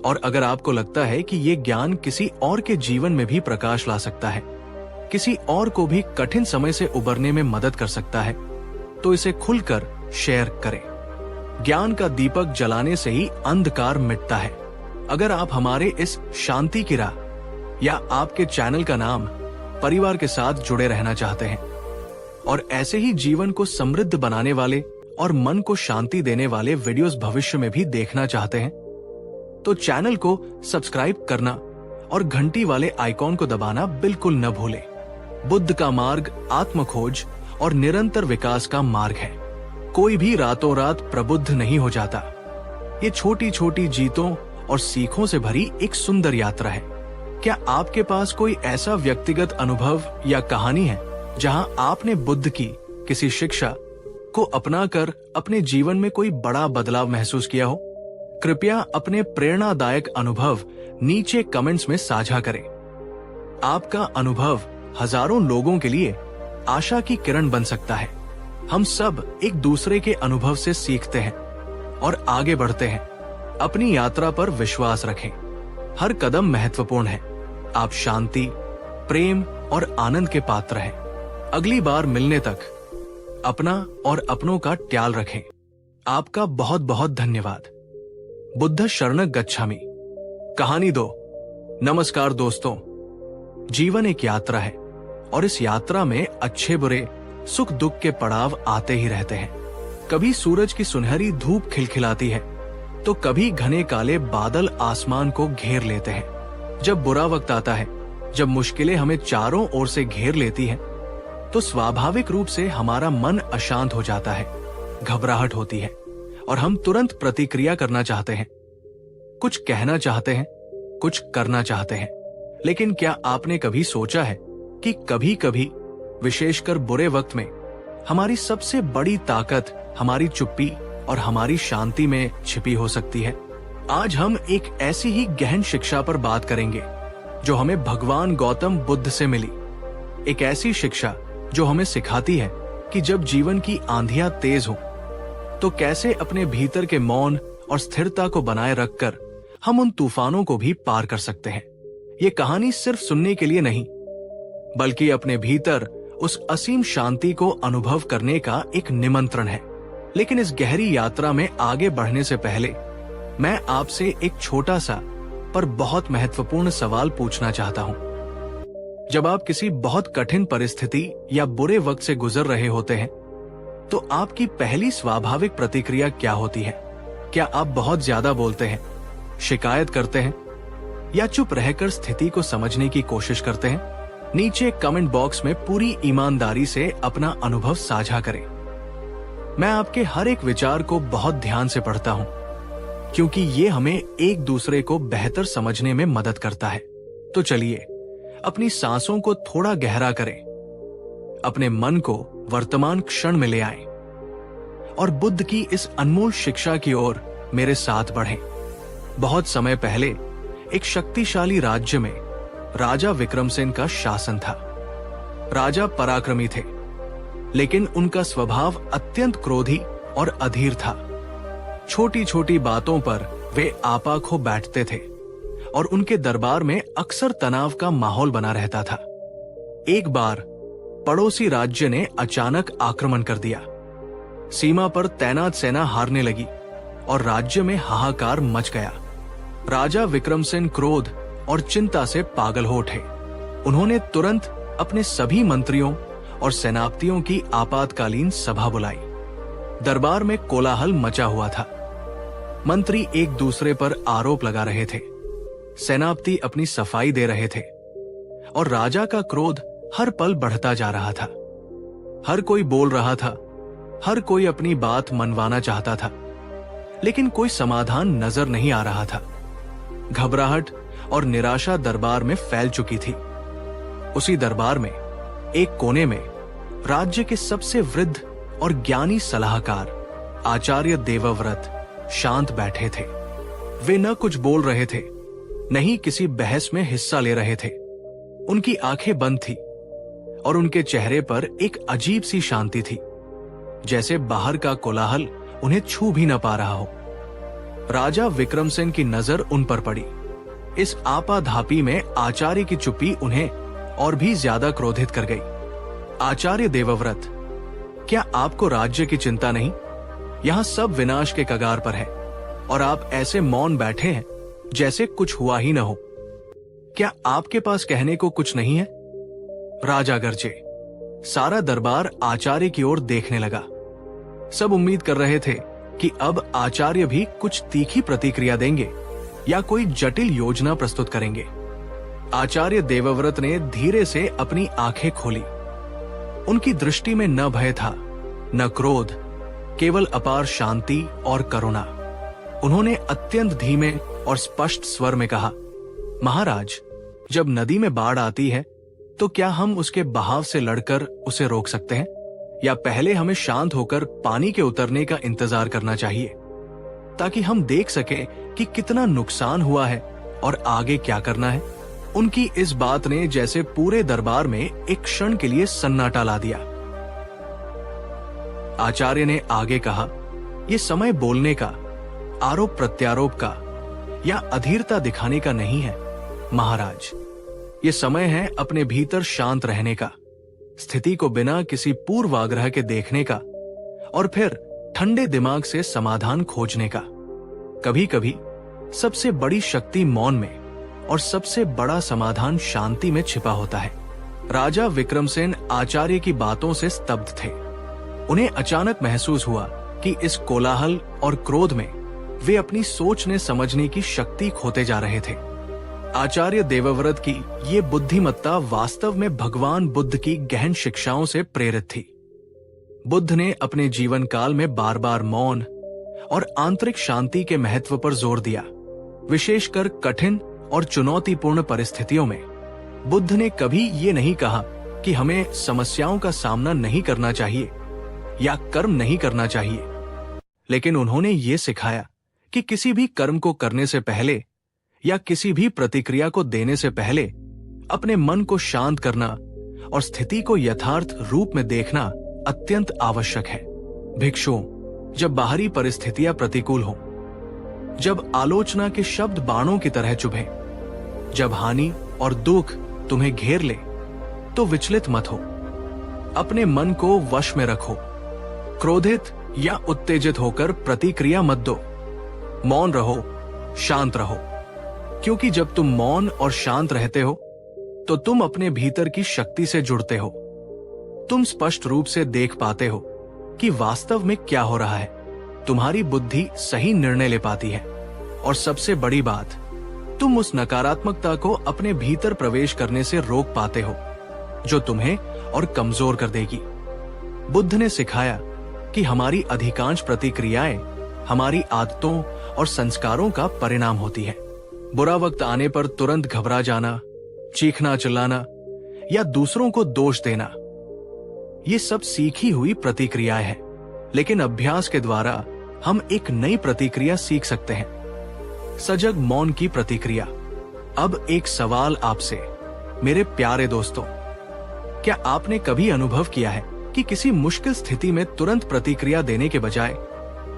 और अगर आपको लगता है कि ये ज्ञान किसी और के जीवन में भी प्रकाश ला सकता है, किसी और को भी कठिन समय से उबरने में मदद कर सकता है, तो इसे खुलकर शेयर करें। ज्ञान का दीपक जलाने से ही अंधकार मिटता है। अगर आप हमारे इस शांति की राह या आपके चैनल का नाम परिवार के साथ जुड़े रहना चाहते हैं और ऐसे ही जीवन को समृद्ध बनाने वाले और मन को शांति देने वाले वीडियोस भविष्य में भी देखना चाहते हैं, तो चैनल को सब्सक्राइब करना और घंटी वाले आइकॉन को दबाना बिल्कुल न भूलें। बुद्ध का मार्ग आत्मखोज और निरंतर विकास का मार्ग है। कोई भी रातों रात प्रबुद्ध नहीं हो जाता। ये छोटी छोटी जीतों और सीखों से भरी एक सुंदर यात्रा है। क्या आपके पास कोई ऐसा व्यक्तिगत अनुभव या कहानी है जहां आपने बुद्ध की किसी शिक्षा को अपनाकर अपने जीवन में कोई बड़ा बदलाव महसूस किया हो? कृपया अपने प्रेरणादायक अनुभव नीचे कमेंट्स में साझा करें। आपका अनुभव हजारों लोगों के लिए आशा की किरण बन सकता है। हम सब एक दूसरे के अनुभव से सीखते हैं और आगे बढ़ते हैं। अपनी यात्रा पर विश्वास रखें। हर कदम महत्वपूर्ण है। आप शांति, प्रेम और आनंद के पात्र हैं। अगली बार मिलने तक अपना और अपनों का ख्याल रखें। आपका बहुत बहुत धन्यवाद। बुद्ध शरण गच्छामि। कहानी 2। नमस्कार दोस्तों, जीवन एक यात्रा है और इस यात्रा में अच्छे बुरे, सुख दुख के पड़ाव आते ही रहते हैं। कभी सूरज की सुनहरी धूप खिलखिलाती है, तो कभी घने काले बादल आसमान को घेर लेते हैं। जब बुरा वक्त आता है, जब मुश्किलें हमें चारों ओर से घेर लेती हैं, तो स्वाभाविक रूप से हमारा मन अशांत हो जाता है, घबराहट होती है और हम तुरंत प्रतिक्रिया करना चाहते हैं। कुछ कहना चाहते हैं, कुछ करना चाहते हैं। लेकिन क्या आपने कभी सोचा है कि कभी-कभी, विशेषकर बुरे वक्त में, हमारी सबसे बड़ी ताकत हमारी चुप्पी और हमारी शांति में छिपी हो सकती है? आज हम एक ऐसी ही गहन शिक्षा पर बात करेंगे जो हमें भगवान गौतम बुद्ध से मिली। एक ऐसी शिक्षा जो हमें सिखाती है कि जब जीवन की आंधियां तेज हो, तो कैसे अपने भीतर के मौन और स्थिरता को बनाए रखकर हम उन तूफानों को भी पार कर सकते हैं। ये कहानी सिर्फ सुनने के लिए नहीं, बल्कि अपने भीतर उस असीम शांति को अनुभव करने का एक निमंत्रण है। लेकिन इस गहरी यात्रा में आगे बढ़ने से पहले मैं आपसे एक छोटा सा पर बहुत महत्वपूर्ण सवाल पूछना चाहता हूं। जब आप किसी बहुत कठिन परिस्थिति या बुरे वक्त से गुजर रहे होते हैं, तो आपकी पहली स्वाभाविक प्रतिक्रिया क्या होती है? क्या आप बहुत ज्यादा बोलते हैं, शिकायत करते हैं, या चुप रहकर स्थिति को समझने की कोशिश करते हैं? नीचे कमेंट बॉक्स में पूरी ईमानदारी से अपना अनुभव साझा करें। मैं आपके हर एक विचार को बहुत ध्यान से पढ़ता हूं, क्योंकि ये हमें एक दूसरे को बेहतर समझने में मदद करता है। तो चलिए अपनी सांसों को थोड़ा गहरा करें, अपने मन को वर्तमान क्षण में ले आएं और बुद्ध की इस अनमोल शिक्षा की ओर मेरे साथ बढ़ें। बहुत समय पहले एक शक्तिशाली राज्य में राजा विक्रमसेन का शासन था। राजा पराक्रमी थे, लेकिन उनका स्वभाव अत्यंत क्रोधी और अधीर था। छोटी छोटी बातों पर वे आपा खो बैठते थे और उनके दरबार में अक्सर तनाव का माहौल बना रहता था। एक बार पड़ोसी राज्य ने अचानक आक्रमण कर दिया। सीमा पर तैनात सेना हारने लगी और राज्य में हाहाकार मच गया। राजा विक्रमसेन क्रोध और चिंता से पागल हो उठे। उन्होंने तुरंत अपने सभी मंत्रियों और सेनापतियों की आपातकालीन सभा बुलाई। दरबार में कोलाहल मचा हुआ था। मंत्री एक दूसरे पर आरोप लगा रहे थे, सेनापति अपनी सफाई दे रहे थे और राजा का क्रोध हर पल बढ़ता जा रहा था। हर कोई बोल रहा था, हर कोई अपनी बात मनवाना चाहता था, लेकिन कोई समाधान नजर नहीं आ रहा था। घबराहट और निराशा दरबार में फैल चुकी थी। उसी दरबार में एक कोने में राज्य के सबसे वृद्ध और ज्ञानी सलाहकार आचार्य देवव्रत शांत बैठे थे। वे न कुछ बोल रहे थे, न ही किसी बहस में हिस्सा ले रहे थे। उनकी आंखें बंद थी और उनके चेहरे पर एक अजीब सी शांति थी, जैसे बाहर का कोलाहल उन्हें छू भी न पा रहा हो। राजा विक्रमसेन की नजर उन पर पड़ी। इस आपाधापी में आचार्य की चुप्पी उन्हें और भी ज्यादा क्रोधित कर गई। आचार्य देवव्रत, क्या आपको राज्य की चिंता नहीं? यहाँ सब विनाश के कगार पर है और आप ऐसे मौन बैठे हैं जैसे कुछ हुआ ही न हो। क्या आपके पास कहने को कुछ नहीं है? राजा गरजे। सारा दरबार आचार्य की ओर देखने लगा। सब उम्मीद कर रहे थे कि अब आचार्य भी कुछ तीखी प्रतिक्रिया देंगे या कोई जटिल योजना प्रस्तुत करेंगे। आचार्य देवव्रत ने धीरे से अपनी आंखें खोली। उनकी दृष्टि में न भय था, न क्रोध, केवल अपार शांति और करुणा। उन्होंने अत्यंत धीमे और स्पष्ट स्वर में कहा, महाराज, जब नदी में बाढ़ आती है तो क्या हम उसके बहाव से लड़कर उसे रोक सकते हैं, या पहले हमें शांत होकर पानी के उतरने का इंतजार करना चाहिए ताकि हम देख सकें कि कितना नुकसान हुआ है और आगे क्या करना है? उनकी इस बात ने जैसे पूरे दरबार में एक क्षण के लिए सन्नाटा ला दिया। आचार्य ने आगे कहा, यह समय बोलने का, आरोप प्रत्यारोप का या अधीरता दिखाने का नहीं है महाराज। ये समय है अपने भीतर शांत रहने का, स्थिति को बिना किसी पूर्वाग्रह के देखने का और फिर ठंडे दिमाग से समाधान खोजने का। कभी कभी सबसे बड़ी शक्ति मौन में और सबसे बड़ा समाधान शांति में छिपा होता है। राजा विक्रमसेन आचार्य की बातों से स्तब्ध थे। उन्हें अचानक महसूस हुआ कि इस कोलाहल और क्रोध में वे अपनी सोचने समझने की शक्ति खोते जा रहे थे। आचार्य देवव्रत की ये बुद्धिमत्ता वास्तव में भगवान बुद्ध की गहन शिक्षाओं से प्रेरित थी। बुद्ध ने अपने जीवन काल में बार बार मौन और आंतरिक शांति के महत्व पर जोर दिया। विशेषकर कठिन और चुनौतीपूर्ण परिस्थितियों में बुद्ध ने कभी ये नहीं कहा कि हमें समस्याओं का सामना नहीं करना चाहिए या कर्म नहीं करना चाहिए, लेकिन उन्होंने ये सिखाया कि किसी भी कर्म को करने से पहले या किसी भी प्रतिक्रिया को देने से पहले अपने मन को शांत करना और स्थिति को यथार्थ रूप में देखना अत्यंत आवश्यक है। भिक्षुओं, जब बाहरी परिस्थितियां प्रतिकूल हों, जब आलोचना के शब्द बाणों की तरह चुभे, जब हानि और दुख तुम्हें घेर ले, तो विचलित मत हो। अपने मन को वश में रखो। क्रोधित या उत्तेजित होकर प्रतिक्रिया मत दो। मौन रहो, शांत रहो, क्योंकि जब तुम मौन और शांत रहते हो तो तुम अपने भीतर की शक्ति से जुड़ते हो। तुम स्पष्ट रूप से देख पाते हो कि वास्तव में क्या हो रहा है। तुम्हारी बुद्धि सही निर्णय ले पाती है और सबसे बड़ी बात, तुम उस नकारात्मकता को अपने भीतर प्रवेश करने से रोक पाते हो जो तुम्हें और कमजोर कर देगी। बुद्ध ने सिखाया कि हमारी अधिकांश प्रतिक्रियाएं हमारी आदतों और संस्कारों का परिणाम होती है। बुरा वक्त आने पर तुरंत घबरा जाना, चीखना चिल्लाना या दूसरों को दोष देना, ये सब सीखी हुई प्रतिक्रियाएं हैं, लेकिन अभ्यास के द्वारा हम एक नई प्रतिक्रिया सीख सकते हैं, सजग मौन की प्रतिक्रिया। अब एक सवाल आपसे, मेरे प्यारे दोस्तों, क्या आपने कभी अनुभव किया है कि किसी मुश्किल स्थिति में तुरंत प्रतिक्रिया देने के बजाय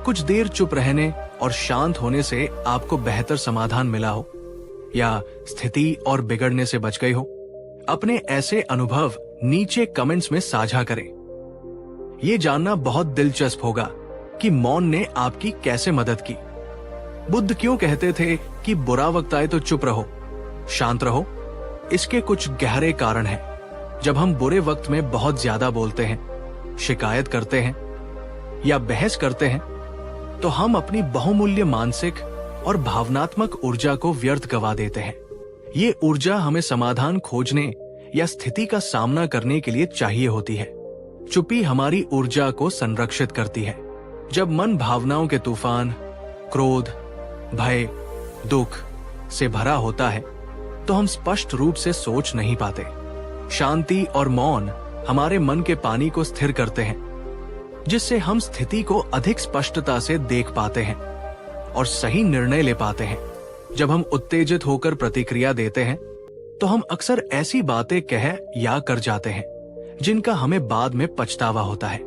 कुछ देर चुप रहने और शांत होने से आपको बेहतर समाधान मिला हो या स्थिति और बिगड़ने से बच गई हो? अपने ऐसे अनुभव नीचे कमेंट्स में साझा करें। यह जानना बहुत दिलचस्प होगा कि मौन ने आपकी कैसे मदद की। बुद्ध क्यों कहते थे कि बुरा वक्त आए तो चुप रहो, शांत रहो? इसके कुछ गहरे कारण हैं। जब हम बुरे वक्त में बहुत ज्यादा बोलते हैं, शिकायत करते हैं या बहस करते हैं, तो हम अपनी बहुमूल्य मानसिक और भावनात्मक ऊर्जा को व्यर्थ गवा देते हैं। ये ऊर्जा हमें समाधान खोजने या स्थिति का सामना करने के लिए चाहिए होती है। चुप्पी हमारी ऊर्जा को संरक्षित करती है। जब मन भावनाओं के तूफान, क्रोध, भय, दुख से भरा होता है, तो हम स्पष्ट रूप से सोच नहीं पाते। शांति और मौन हमारे मन के पानी को स्थिर करते हैं, जिससे हम स्थिति को अधिक स्पष्टता से देख पाते हैं और सही निर्णय ले पाते हैं। जब हम उत्तेजित होकर प्रतिक्रिया देते हैं तो हम अक्सर ऐसी बातें कह या कर जाते हैं जिनका हमें बाद में पछतावा होता है।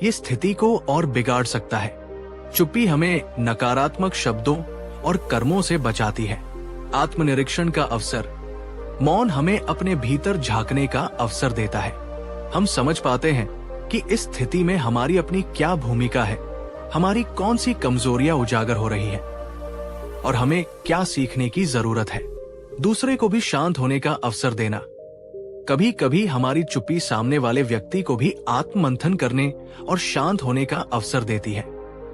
ये स्थिति को और बिगाड़ सकता है। चुप्पी हमें नकारात्मक शब्दों और कर्मों से बचाती है। आत्मनिरीक्षण का अवसर। मौन हमें अपने भीतर झांकने का अवसर देता है। हम समझ पाते हैं कि इस स्थिति में हमारी अपनी क्या भूमिका है, हमारी कौन सी कमजोरियां उजागर हो रही हैं और हमें क्या सीखने की जरूरत है। दूसरे को भी शांत होने का अवसर देना। कभी कभी हमारी चुप्पी सामने वाले व्यक्ति को भी आत्ममंथन करने और शांत होने का अवसर देती है,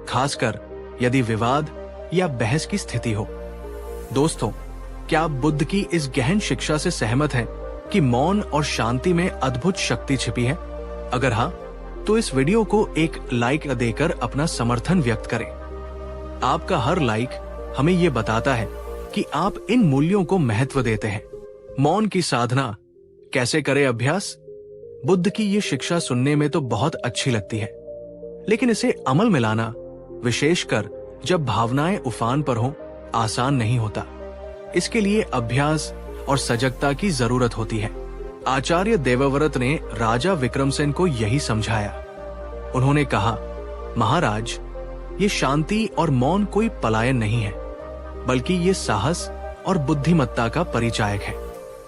खासकर यदि विवाद या बहस की स्थिति हो। दोस्तों, क्या आप बुद्ध की इस गहन शिक्षा से सहमत हैं कि मौन और शांति में अद्भुत शक्ति छिपी है? अगर हाँ, तो इस वीडियो को एक लाइक देकर अपना समर्थन व्यक्त करें। आपका हर लाइक हमें ये बताता है कि आप इन मूल्यों को महत्व देते हैं। मौन की साधना कैसे करें अभ्यास? बुद्ध की ये शिक्षा सुनने में तो बहुत अच्छी लगती है, लेकिन इसे अमल में लाना, विशेषकर जब भावनाएं उफान पर हों, आसान नहीं होता। इसके लिए अभ्यास और सजगता की जरूरत होती है। आचार्य देवव्रत ने राजा विक्रमसेन को यही समझाया। उन्होंने कहा, महाराज, ये शांति और मौन कोई पलायन नहीं है, बल्कि ये साहस और बुद्धिमत्ता का परिचायक है।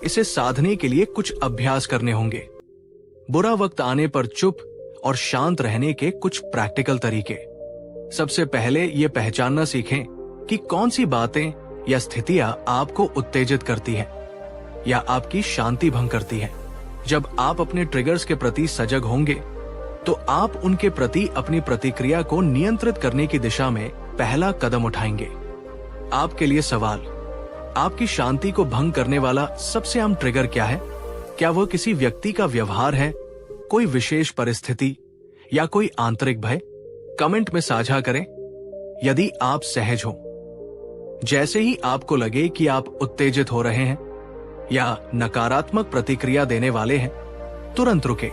इसे साधने के लिए कुछ अभ्यास करने होंगे। बुरा वक्त आने पर चुप और शांत रहने के कुछ प्रैक्टिकल तरीके। सबसे पहले ये पहचानना सीखें कि कौन सी बातें या स्थितियां आपको उत्तेजित करती है या आपकी शांति भंग करती है। जब आप अपने ट्रिगर्स के प्रति सजग होंगे तो आप उनके प्रति अपनी प्रतिक्रिया को नियंत्रित करने की दिशा में पहला कदम उठाएंगे। आपके लिए सवाल, आपकी शांति को भंग करने वाला सबसे आम ट्रिगर क्या है? क्या वह किसी व्यक्ति का व्यवहार है, कोई विशेष परिस्थिति या कोई आंतरिक भय? कमेंट में साझा करें यदि आप सहज हो। जैसे ही आपको लगे कि आप उत्तेजित हो रहे हैं या नकारात्मक प्रतिक्रिया देने वाले हैं, तुरंत रुके।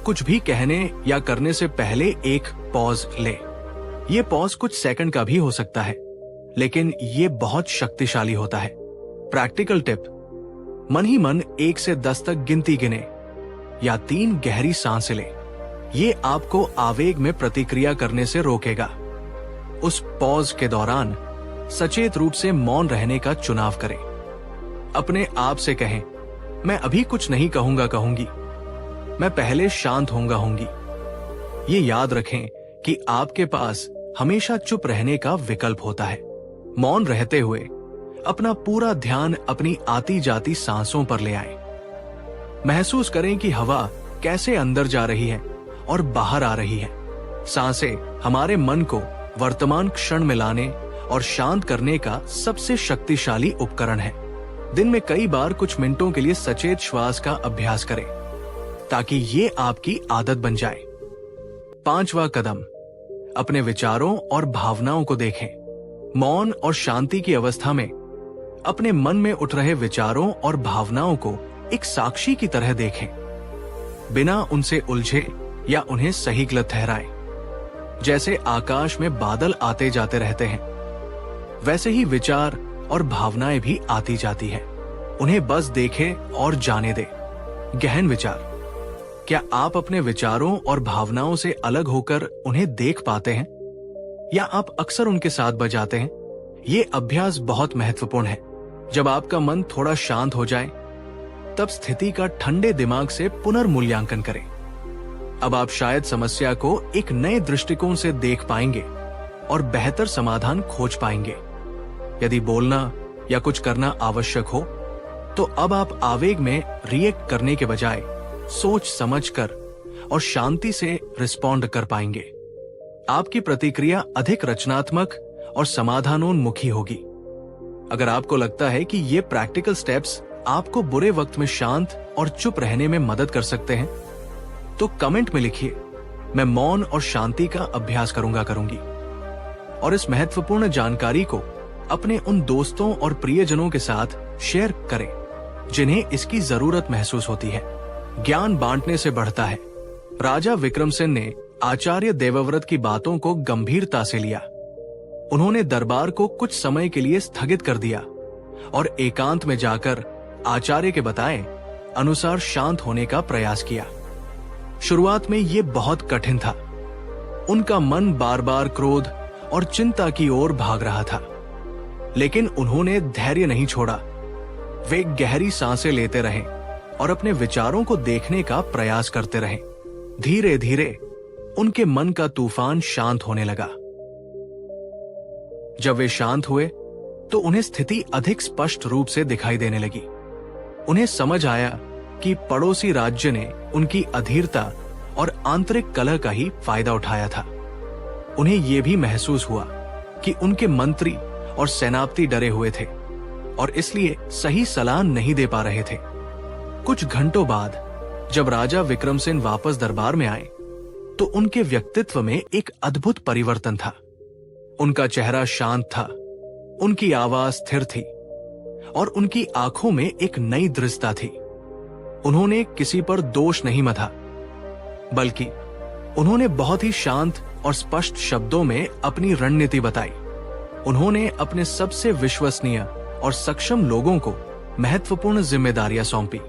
कुछ भी कहने या करने से पहले एक पॉज ले। ये पॉज कुछ सेकंड का भी हो सकता है, लेकिन ये बहुत शक्तिशाली होता है। प्रैक्टिकल टिप, मन ही मन 1 से 10 तक गिनती गिने या 3 गहरी सांसें ले। ये आपको आवेग में प्रतिक्रिया करने से रोकेगा। उस पॉज के दौरान सचेत रूप से मौन रहने का चुनाव करें। अपने आप से कहें, मैं अभी कुछ नहीं कहूंगा कहूंगी, मैं पहले शांत होऊंगी। ये याद रखें कि आपके पास हमेशा चुप रहने का विकल्प होता है। मौन रहते हुए अपना पूरा ध्यान अपनी आती जाती सांसों पर ले आएं। महसूस करें कि हवा कैसे अंदर जा रही है और बाहर आ रही है। सांसें हमारे मन को वर्तमान क्षण में लाने और शांत करने का सबसे शक्तिशाली उपकरण है। दिन में कई बार कुछ मिनटों के लिए सचेत श्वास का अभ्यास करें ताकि ये आपकी आदत बन जाए। 5वां कदम, अपने विचारों और भावनाओं को देखें। मौन और शांति की अवस्था में अपने मन में उठ रहे विचारों और भावनाओं को एक साक्षी की तरह देखें, बिना उनसे उलझे या उन्हें सही गलत ठहराएं। जैसे आकाश में बादल आते जाते रहते हैं, वैसे ही विचार और भावनाएं भी आती जाती हैं। उन्हें बस देखें और जाने दें। गहन विचार, क्या आप अपने विचारों और भावनाओं से अलग होकर उन्हें देख पाते हैं या आप अक्सर उनके साथ बजाते हैं? ये अभ्यास बहुत महत्वपूर्ण है। जब आपका मन थोड़ा शांत हो जाए, तब स्थिति का ठंडे दिमाग से पुनर्मूल्यांकन करें। अब आप शायद समस्या को एक नए दृष्टिकोण से देख पाएंगे और बेहतर समाधान खोज पाएंगे। यदि बोलना या कुछ करना आवश्यक हो, तो अब आप आवेग में रिएक्ट करने के बजाय सोच समझकर और शांति से रिस्पॉन्ड कर पाएंगे। आपकी प्रतिक्रिया अधिक रचनात्मक और समाधानोन्मुखी होगी। अगर आपको लगता है कि ये प्रैक्टिकल स्टेप्स आपको बुरे वक्त में शांत और चुप रहने में मदद कर सकते हैं, तो कमेंट में लिखिए, मैं मौन और शांति का अभ्यास करूंगी। और इस महत्वपूर्ण जानकारी को अपने उन दोस्तों और प्रियजनों के साथ शेयर करें जिन्हें इसकी जरूरत महसूस होती है। ज्ञान बांटने से बढ़ता है। राजा विक्रमसेन ने आचार्य देवव्रत की बातों को गंभीरता से लिया। उन्होंने दरबार को कुछ समय के लिए स्थगित कर दिया और एकांत में जाकर आचार्य के बताए अनुसार शांत होने का प्रयास किया। शुरुआत में यह बहुत कठिन था। उनका मन बार बार क्रोध और चिंता की ओर भाग रहा था, लेकिन उन्होंने धैर्य नहीं छोड़ा। वे गहरी सांसें लेते रहे और अपने विचारों को देखने का प्रयास करते रहे। धीरे धीरे उनके मन का तूफान शांत होने लगा। जब वे शांत हुए तो उन्हें स्थिति अधिक स्पष्ट रूप से दिखाई देने लगी। उन्हें समझ आया कि पड़ोसी राज्य ने उनकी अधीरता और आंतरिक कलह का ही फायदा उठाया था। उन्हें यह भी महसूस हुआ कि उनके मंत्री और सेनापति डरे हुए थे और इसलिए सही सलाह नहीं दे पा रहे थे। कुछ घंटों बाद जब राजा विक्रमसेन वापस दरबार में आए तो उनके व्यक्तित्व में एक अद्भुत परिवर्तन था। उनका चेहरा शांत था, उनकी आवाज स्थिर थी और उनकी आंखों में एक नई दृढ़ता थी। उन्होंने किसी पर दोष नहीं मथा, बल्कि उन्होंने बहुत ही शांत और स्पष्ट शब्दों में अपनी रणनीति बताई। उन्होंने अपने सबसे विश्वसनीय और सक्षम लोगों को महत्वपूर्ण जिम्मेदारियां सौंपी।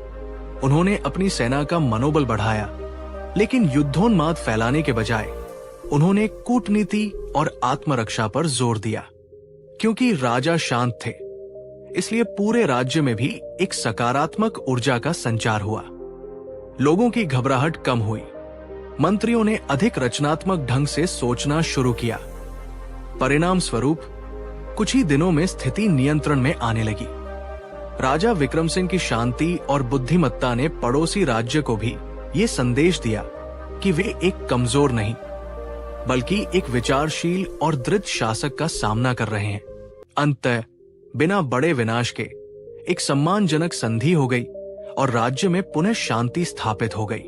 उन्होंने अपनी सेना का मनोबल बढ़ाया, लेकिन युद्धोन्माद फैलाने के बजाय उन्होंने कूटनीति और आत्मरक्षा पर जोर दिया। क्योंकि राजा शांत थे, इसलिए पूरे राज्य में भी एक सकारात्मक ऊर्जा का संचार हुआ। लोगों की घबराहट कम हुई। मंत्रियों ने अधिक रचनात्मक ढंग से सोचना शुरू किया। परिणाम स्वरूप कुछ ही दिनों में स्थिति नियंत्रण में आने लगी। राजा विक्रमसिंह की शांति और बुद्धिमत्ता ने पड़ोसी राज्य को भी ये संदेश दिया कि वे एक कमजोर नहीं, बल्कि एक विचारशील और दृढ़ शासक का सामना कर रहे हैं। अंततः बिना बड़े विनाश के एक सम्मानजनक संधि हो गई और राज्य में पुनः शांति स्थापित हो गई।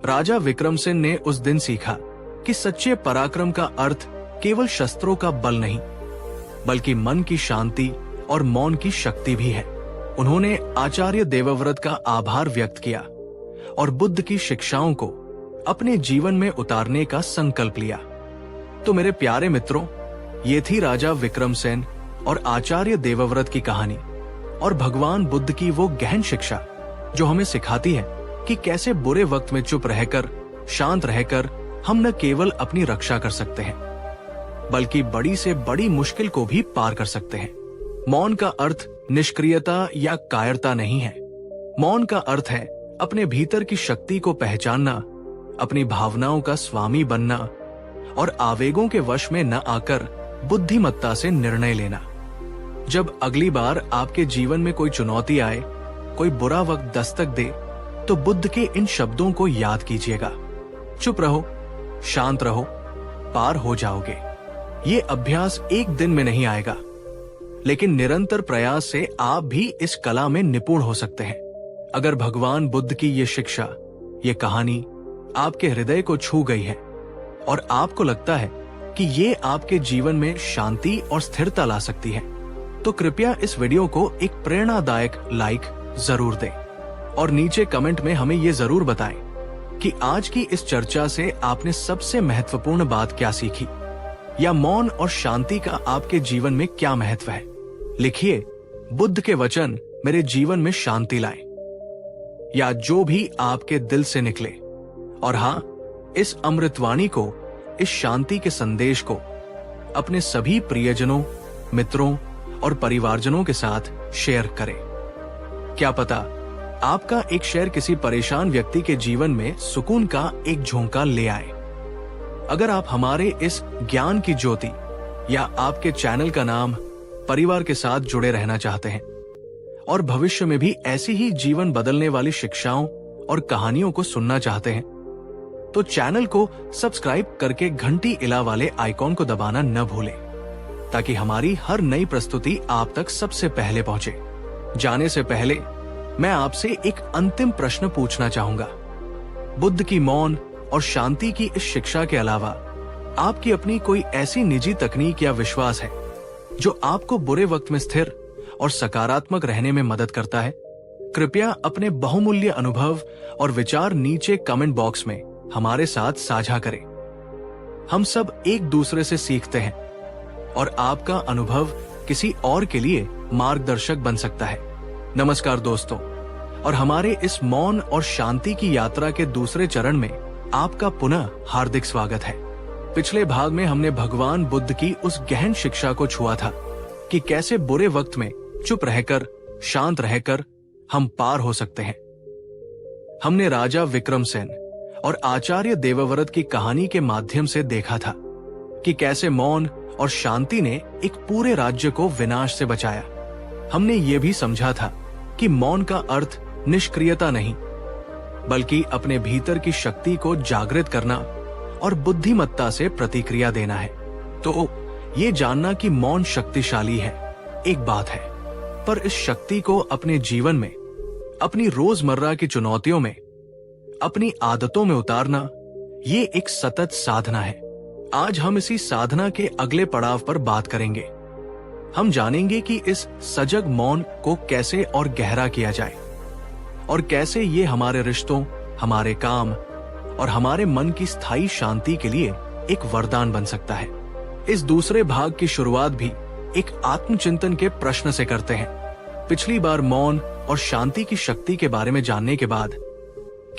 राजा विक्रमसेन ने उस दिन सीखा कि सच्चे पराक्रम का अर्थ केवल शस्त्रों का बल नहीं, बल्कि मन की शांति और मौन की शक्ति भी है। उन्होंने आचार्य देवव्रत का आभार व्यक्त किया और बुद्ध की शिक्षाओं को अपने जीवन में उतारने का संकल्प लिया। तो मेरे प्यारे मित्रों, ये थी राजा विक्रमसेन और आचार्य देवव्रत की कहानी और भगवान बुद्ध की वो गहन शिक्षा जो हमें सिखाती है कि कैसे बुरे वक्त में चुप रहकर, शांत रहकर हम न केवल अपनी रक्षा कर सकते हैं, बल्कि बड़ी से बड़ी मुश्किल को भी पार कर सकते हैं। मौन का अर्थ निष्क्रियता या कायरता नहीं है। मौन का अर्थ है अपने भीतर की शक्ति को पहचानना, अपनी भावनाओं का स्वामी बनना और आवेगों के वश में न आकर बुद्धिमत्ता से निर्णय लेना। जब अगली बार आपके जीवन में कोई चुनौती आए, कोई बुरा वक्त दस्तक दे, तो बुद्ध के इन शब्दों को याद कीजिएगा। चुप रहो, शांत रहो, पार हो जाओगे। ये अभ्यास एक दिन में नहीं आएगा, लेकिन निरंतर प्रयास से आप भी इस कला में निपुण हो सकते हैं। अगर भगवान बुद्ध की ये शिक्षा, ये कहानी आपके हृदय को छू गई है और आपको लगता है कि ये आपके जीवन में शांति और स्थिरता ला सकती है, तो कृपया इस वीडियो को एक प्रेरणादायक लाइक जरूर दें और नीचे कमेंट में हमें ये जरूर बताएं कि आज की इस चर्चा से आपने सबसे महत्वपूर्ण बात क्या सीखी, या मौन और शांति का आपके जीवन में क्या महत्व है। लिखिए, बुद्ध के वचन मेरे जीवन में शांति लाए, या जो भी आपके दिल से निकले। और हाँ, इस अमृतवाणी को, इस शांति के संदेश को अपने सभी प्रियजनों, मित्रों और परिवारजनों के साथ शेयर करें। क्या पता आपका एक शेयर किसी परेशान व्यक्ति के जीवन में सुकून का एक झोंका ले आए। अगर आप हमारे इस ज्ञान की ज्योति या आपके चैनल का नाम परिवार के साथ जुड़े रहना चाहते हैं और भविष्य में भी ऐसी ही जीवन बदलने वाली शिक्षाओं और कहानियों को सुनना चाहते हैं, तो चैनल को सब्सक्राइब करके घंटी इला वाले आइकॉन को दबाना न भूलें, ताकि हमारी हर नई प्रस्तुति आप तक सबसे पहले पहुंचे। जाने से पहले मैं आपसे एक अंतिम प्रश्न पूछना चाहूंगा। बुद्ध की मौन और शांति की इस शिक्षा के अलावा आपकी अपनी कोई ऐसी निजी तकनीक या विश्वास है जो आपको बुरे वक्त में स्थिर और सकारात्मक रहने में मदद करता है? कृपया अपने बहुमूल्य अनुभव और विचार नीचे कमेंट बॉक्स में हमारे साथ साझा करें। हम सब एक दूसरे से सीखते हैं और आपका अनुभव किसी और के लिए मार्गदर्शक बन सकता है। नमस्कार दोस्तों, और हमारे इस मौन और शांति की यात्रा के दूसरे चरण में आपका पुनः हार्दिक स्वागत है। पिछले भाग में हमने भगवान बुद्ध की उस गहन शिक्षा को छुआ था कि कैसे बुरे वक्त में चुप रहकर, शांत रहकर हम पार हो सकते हैं। हमने राजा विक्रमसेन और आचार्य देवव्रत की कहानी के माध्यम से देखा था कि कैसे मौन और शांति ने एक पूरे राज्य को विनाश से बचाया। हमने ये भी समझा था कि मौन का अर्थ निष्क्रियता नहीं, बल्कि अपने भीतर की शक्ति को जागृत करना और बुद्धिमत्ता से प्रतिक्रिया देना है। तो ये जानना कि मौन शक्तिशाली है एक बात है, पर इस शक्ति को अपने जीवन में, अपनी रोजमर्रा की चुनौतियों में, अपनी आदतों में उतारना, ये एक सतत साधना है। आज हम इसी साधना के अगले पड़ाव पर बात करेंगे। हम जानेंगे कि इस सजग मौन को कैसे और गहरा किया जाए और कैसे ये हमारे रिश्तों, हमारे काम और हमारे मन की स्थायी शांति के लिए एक वरदान बन सकता है। इस दूसरे भाग की शुरुआत भी एक आत्मचिंतन के प्रश्न से करते हैं। पिछली बार मौन और शांति की शक्ति के बारे में जानने के बाद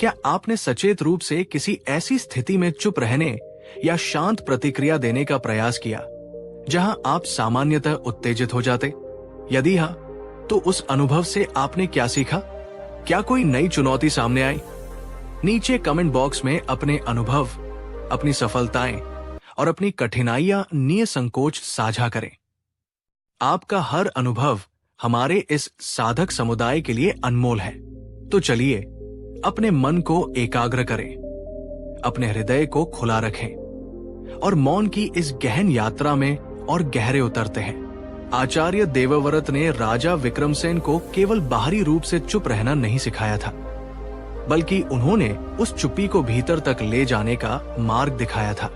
क्या आपने सचेत रूप से किसी ऐसी स्थिति में चुप रहने या शांत प्रतिक्रिया देने का प्रयास किया जहां आप सामान्यतः उत्तेजित हो जाते? यदि हाँ, तो उस अनुभव से आपने क्या सीखा? क्या कोई नई चुनौती सामने आई? नीचे कमेंट बॉक्स में अपने अनुभव, अपनी सफलताएं और अपनी कठिनाइयां निसंकोच साझा करें। आपका हर अनुभव हमारे इस साधक समुदाय के लिए अनमोल है। तो चलिए अपने मन को एकाग्र करें, अपने हृदय को खुला रखें और मौन की इस गहन यात्रा में और गहरे उतरते हैं। आचार्य देवव्रत ने राजा विक्रमसेन को केवल बाहरी रूप से चुप रहना नहीं सिखाया था, बल्कि उन्होंने उस चुप्पी को भीतर तक ले जाने का मार्ग दिखाया था।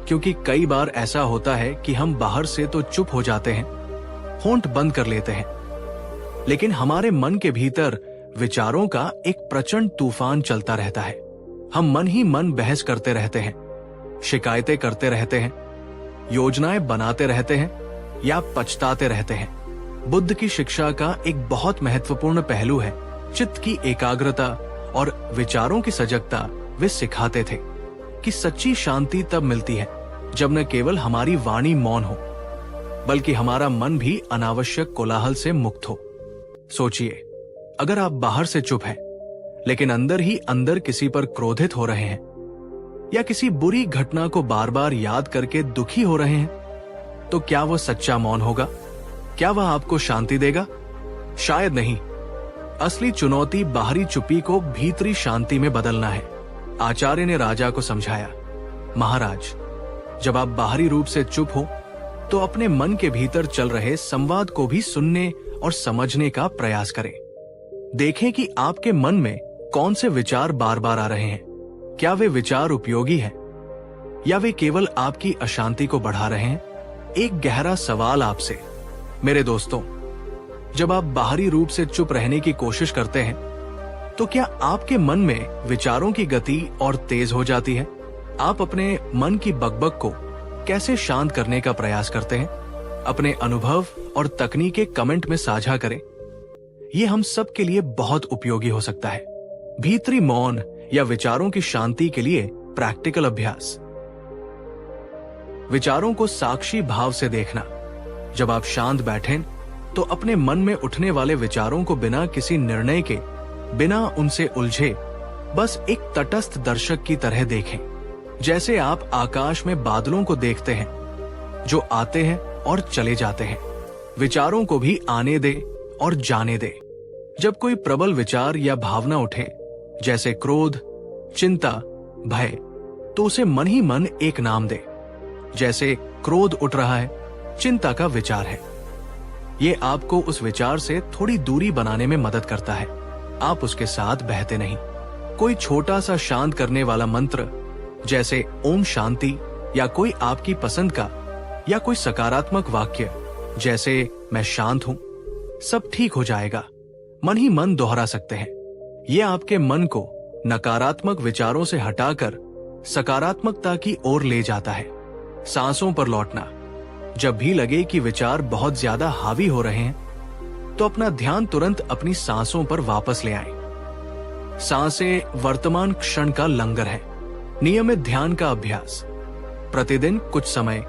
क्योंकि कई बार ऐसा होता है कि हम बाहर से तो चुप हो जाते हैं, होंठ बंद कर लेते हैं, लेकिन हमारे मन के भीतर विचारों का एक प्रचंड तूफान चलता रहता है। हम मन ही मन बहस करते रहते हैं, शिकायतें करते रहते हैं, योजनाएं बनाते रहते हैं या पछताते रहते हैं। बुद्ध की शिक्षा का एक बहुत महत्वपूर्ण पहलू है चित्त की एकाग्रता और विचारों की सजगता। वे सिखाते थे कि सच्ची शांति तब मिलती है जब न केवल हमारी वाणी मौन हो, बल्कि हमारा मन भी अनावश्यक कोलाहल से मुक्त हो। सोचिए, अगर आप बाहर से चुप हैं, लेकिन अंदर ही अंदर किसी पर क्रोधित हो रहे हैं या किसी बुरी घटना को बार बार याद करके दुखी हो रहे हैं, तो क्या वह सच्चा मौन होगा? क्या वह आपको शांति देगा? शायद नहीं। असली चुनौती बाहरी चुप्पी को भीतरी शांति में बदलना है। आचार्य ने राजा को समझाया, महाराज, जब आप बाहरी रूप से चुप हो तो अपने मन के भीतर चल रहे संवाद को भी सुनने और समझने का प्रयास करें। देखें कि आपके मन में कौन से विचार बार बार आ रहे हैं। क्या वे विचार उपयोगी हैं या वे केवल आपकी अशांति को बढ़ा रहे हैं? एक गहरा सवाल आपसे, मेरे दोस्तों, जब आप बाहरी रूप से चुप रहने की कोशिश करते हैं, तो क्या आपके मन में विचारों की गति और तेज हो जाती है? आप अपने मन की बकबक को कैसे शांत करने का प्रयास करते हैं? अपने अनुभव और तकनीकें कमेंट में साझा करें। ये हम सब के लिए बहुत उपयोगी हो सकता है। भीतरी मौन या विचारों की शांति के लिए प्रैक्टिकल अभ्यास। विचारों को साक्षी भाव से देखना। जब आप शांत बैठें तो अपने मन में उठने वाले विचारों को बिना किसी निर्णय के, बिना उनसे उलझे, बस एक तटस्थ दर्शक की तरह देखें। जैसे आप आकाश में बादलों को देखते हैं जो आते हैं और चले जाते हैं। विचारों को भी आने दे और जाने दे। जब कोई प्रबल विचार या भावना उठे, जैसे क्रोध, चिंता, भय, तो उसे मन ही मन एक नाम दे। जैसे क्रोध उठ रहा है, चिंता का विचार है। ये आपको उस विचार से थोड़ी दूरी बनाने में मदद करता है। आप उसके साथ बहते नहीं। कोई छोटा सा शांत करने वाला मंत्र, जैसे ओम शांति, या कोई आपकी पसंद का, या कोई सकारात्मक वाक्य, जैसे मैं शांत हूं, सब ठीक हो जाएगा। मन ही मन दोहरा सकते हैं। ये आपके मन को नकारात्मक विचारों से हटाकर सकारात्मकता की ओर ले जाता है। सांसों पर लौटना। जब भी लगे कि विचार बहुत ज्यादा हावी हो रहे हैं, तो अपना ध्यान तुरंत अपनी सांसों पर वापस ले आएं। सांसें वर्तमान क्षण का लंगर है। नियमित ध्यान का अभ्यास। प्रतिदिन कुछ समय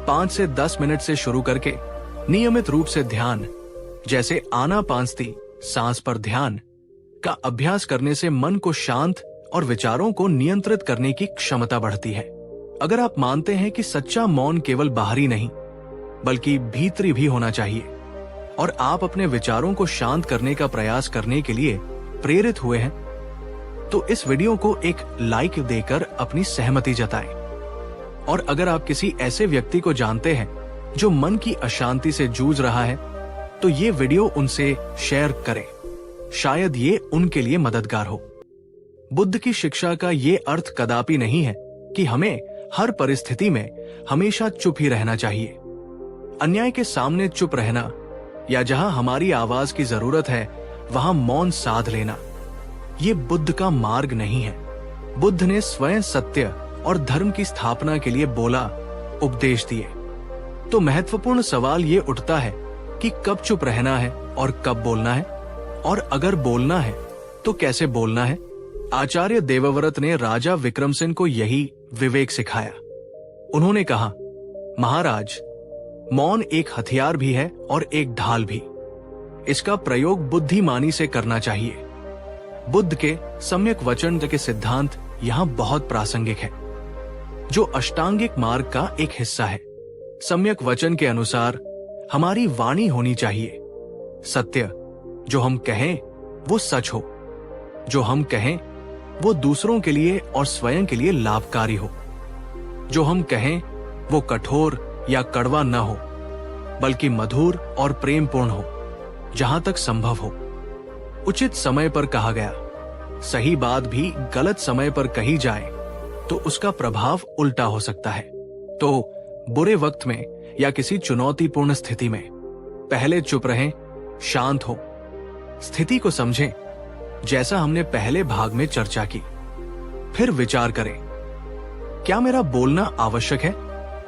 5 से 10 मिनट से शुरू करके नियमित रूप से ध्यान, जैसे आनापानसती सांस पर ध्यान का अभ्यास करने से मन को शांत और विचारों को नियंत्रित करने की क्षमता बढ़ती है। अगर आप मानते हैं कि सच्चा मौन केवल बाहरी नहीं बल्कि भीतरी भी होना चाहिए और आप अपने विचारों को शांत करने का प्रयास करने के लिए प्रेरित हुए हैं, तो इस वीडियो को एक लाइक देकर अपनी सहमति जताएं। और अगर आप किसी ऐसे व्यक्ति को जानते हैं जो मन की अशांति से जूझ रहा है, तो ये वीडियो उनसे शेयर करें। शायद ये उनके लिए मददगार हो। बुद्ध की शिक्षा का ये अर्थ कदापि नहीं है कि हमें हर परिस्थिति में हमेशा चुप ही रहना चाहिए। अन्याय के सामने चुप रहना या जहां हमारी आवाज की जरूरत है वहां मौन साध लेना, ये बुद्ध का मार्ग नहीं है। बुद्ध ने स्वयं सत्य और धर्म की स्थापना के लिए बोला, उपदेश दिए। तो महत्वपूर्ण सवाल ये उठता है कि कब चुप रहना है और कब बोलना है, और अगर बोलना है तो कैसे बोलना है। आचार्य देवव्रत ने राजा विक्रमसेन को यही विवेक सिखाया। उन्होंने कहा, महाराज, मौन एक हथियार भी है और एक ढाल भी। इसका प्रयोग बुद्धिमानी से करना चाहिए। बुद्ध के सम्यक वचन के सिद्धांत यहाँ बहुत प्रासंगिक है, जो अष्टांगिक मार्ग का एक हिस्सा है। सम्यक वचन के अनुसार हमारी वाणी होनी चाहिए सत्य। जो हम कहें वो सच हो। जो हम कहें वो दूसरों के लिए और स्वयं के लिए लाभकारी हो। जो हम कहें वो कठोर या कड़वा न हो, बल्कि मधुर और प्रेमपूर्ण हो, जहां तक संभव हो। उचित समय पर कहा गया सही बात भी गलत समय पर कही जाए तो उसका प्रभाव उल्टा हो सकता है। तो बुरे वक्त में या किसी चुनौतीपूर्ण स्थिति में पहले चुप रहें, शांत हो, स्थिति को समझें, जैसा हमने पहले भाग में चर्चा की। फिर विचार करें, क्या मेरा बोलना आवश्यक है?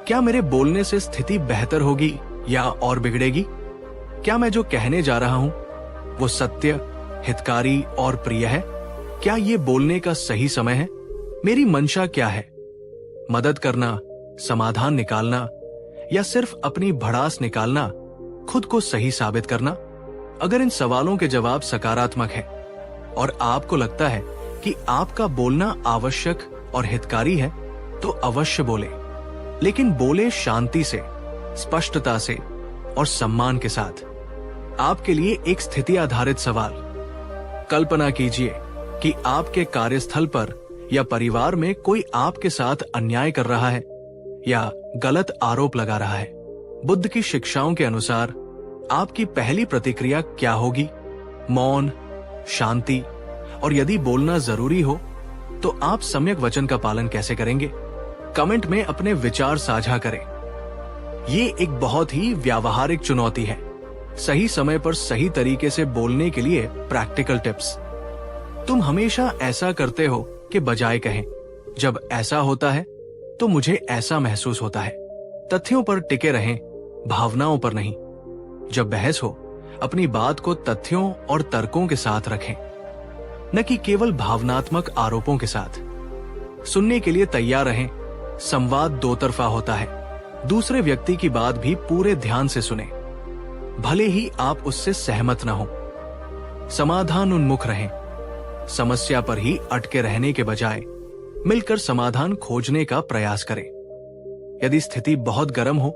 क्या मेरे बोलने से स्थिति बेहतर होगी या और बिगड़ेगी? क्या मैं जो कहने जा रहा हूं वो सत्य, हितकारी और प्रिय है? क्या ये बोलने का सही समय है? मेरी मंशा क्या है? मदद करना, समाधान निकालना या सिर्फ अपनी भड़ास निकालना, खुद को सही साबित करना? अगर इन सवालों के जवाब सकारात्मक है और आपको लगता है कि आपका बोलना आवश्यक और हितकारी है, तो अवश्य बोले, लेकिन बोले शांति से, स्पष्टता से और सम्मान के साथ। आपके लिए एक स्थिति आधारित सवाल। कल्पना कीजिए कि आपके कार्यस्थल पर या परिवार में कोई आपके साथ अन्याय कर रहा है या गलत आरोप लगा रहा है। बुद्ध की शिक्षाओं के अनुसार आपकी पहली प्रतिक्रिया क्या होगी? मौन, शांति, और यदि बोलना जरूरी हो तो आप सम्यक वचन का पालन कैसे करेंगे? कमेंट में अपने विचार साझा करें। ये एक बहुत ही व्यावहारिक चुनौती है। सही समय पर सही तरीके से बोलने के लिए प्रैक्टिकल टिप्स। तुम हमेशा ऐसा करते हो कि बजाय कहें, जब ऐसा होता है तो मुझे ऐसा महसूस होता है। तथ्यों पर टिके रहें, भावनाओं पर नहीं। जब बहस हो, अपनी बात को तथ्यों और तर्कों के साथ रखें, न कि केवल भावनात्मक आरोपों के साथ। सुनने के लिए तैयार रहें। संवाद दो तरफा होता है। दूसरे व्यक्ति की बात भी पूरे ध्यान से सुने, भले ही आप उससे सहमत न हो। समाधान उन्मुख रहें। समस्या पर ही अटके रहने के बजाय मिलकर समाधान खोजने का प्रयास करें। यदि स्थिति बहुत गर्म हो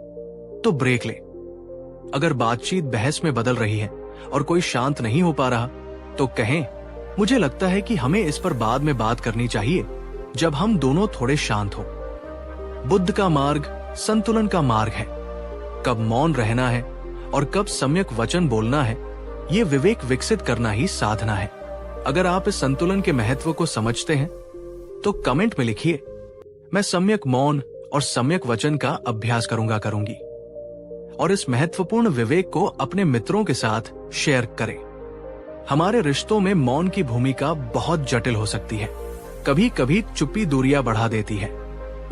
तो ब्रेक ले। अगर बातचीत बहस में बदल रही है और कोई शांत नहीं हो पा रहा, तो कहें, मुझे लगता है कि हमें इस पर बाद में बात करनी चाहिए जब हम दोनों थोड़े शांत हो। बुद्ध का मार्ग संतुलन का मार्ग है। कब मौन रहना है और कब सम्यक वचन बोलना है, ये विवेक विकसित करना ही साधना है। अगर आप इस संतुलन के महत्व को समझते हैं तो कमेंट में लिखिए, मैं सम्यक मौन और सम्यक वचन का अभ्यास करूंगी। और इस महत्वपूर्ण विवेक को अपने मित्रों के साथ शेयर करें। हमारे रिश्तों में मौन की भूमिका बहुत जटिल हो सकती है। कभी कभी चुप्पी दूरियां बढ़ा देती है,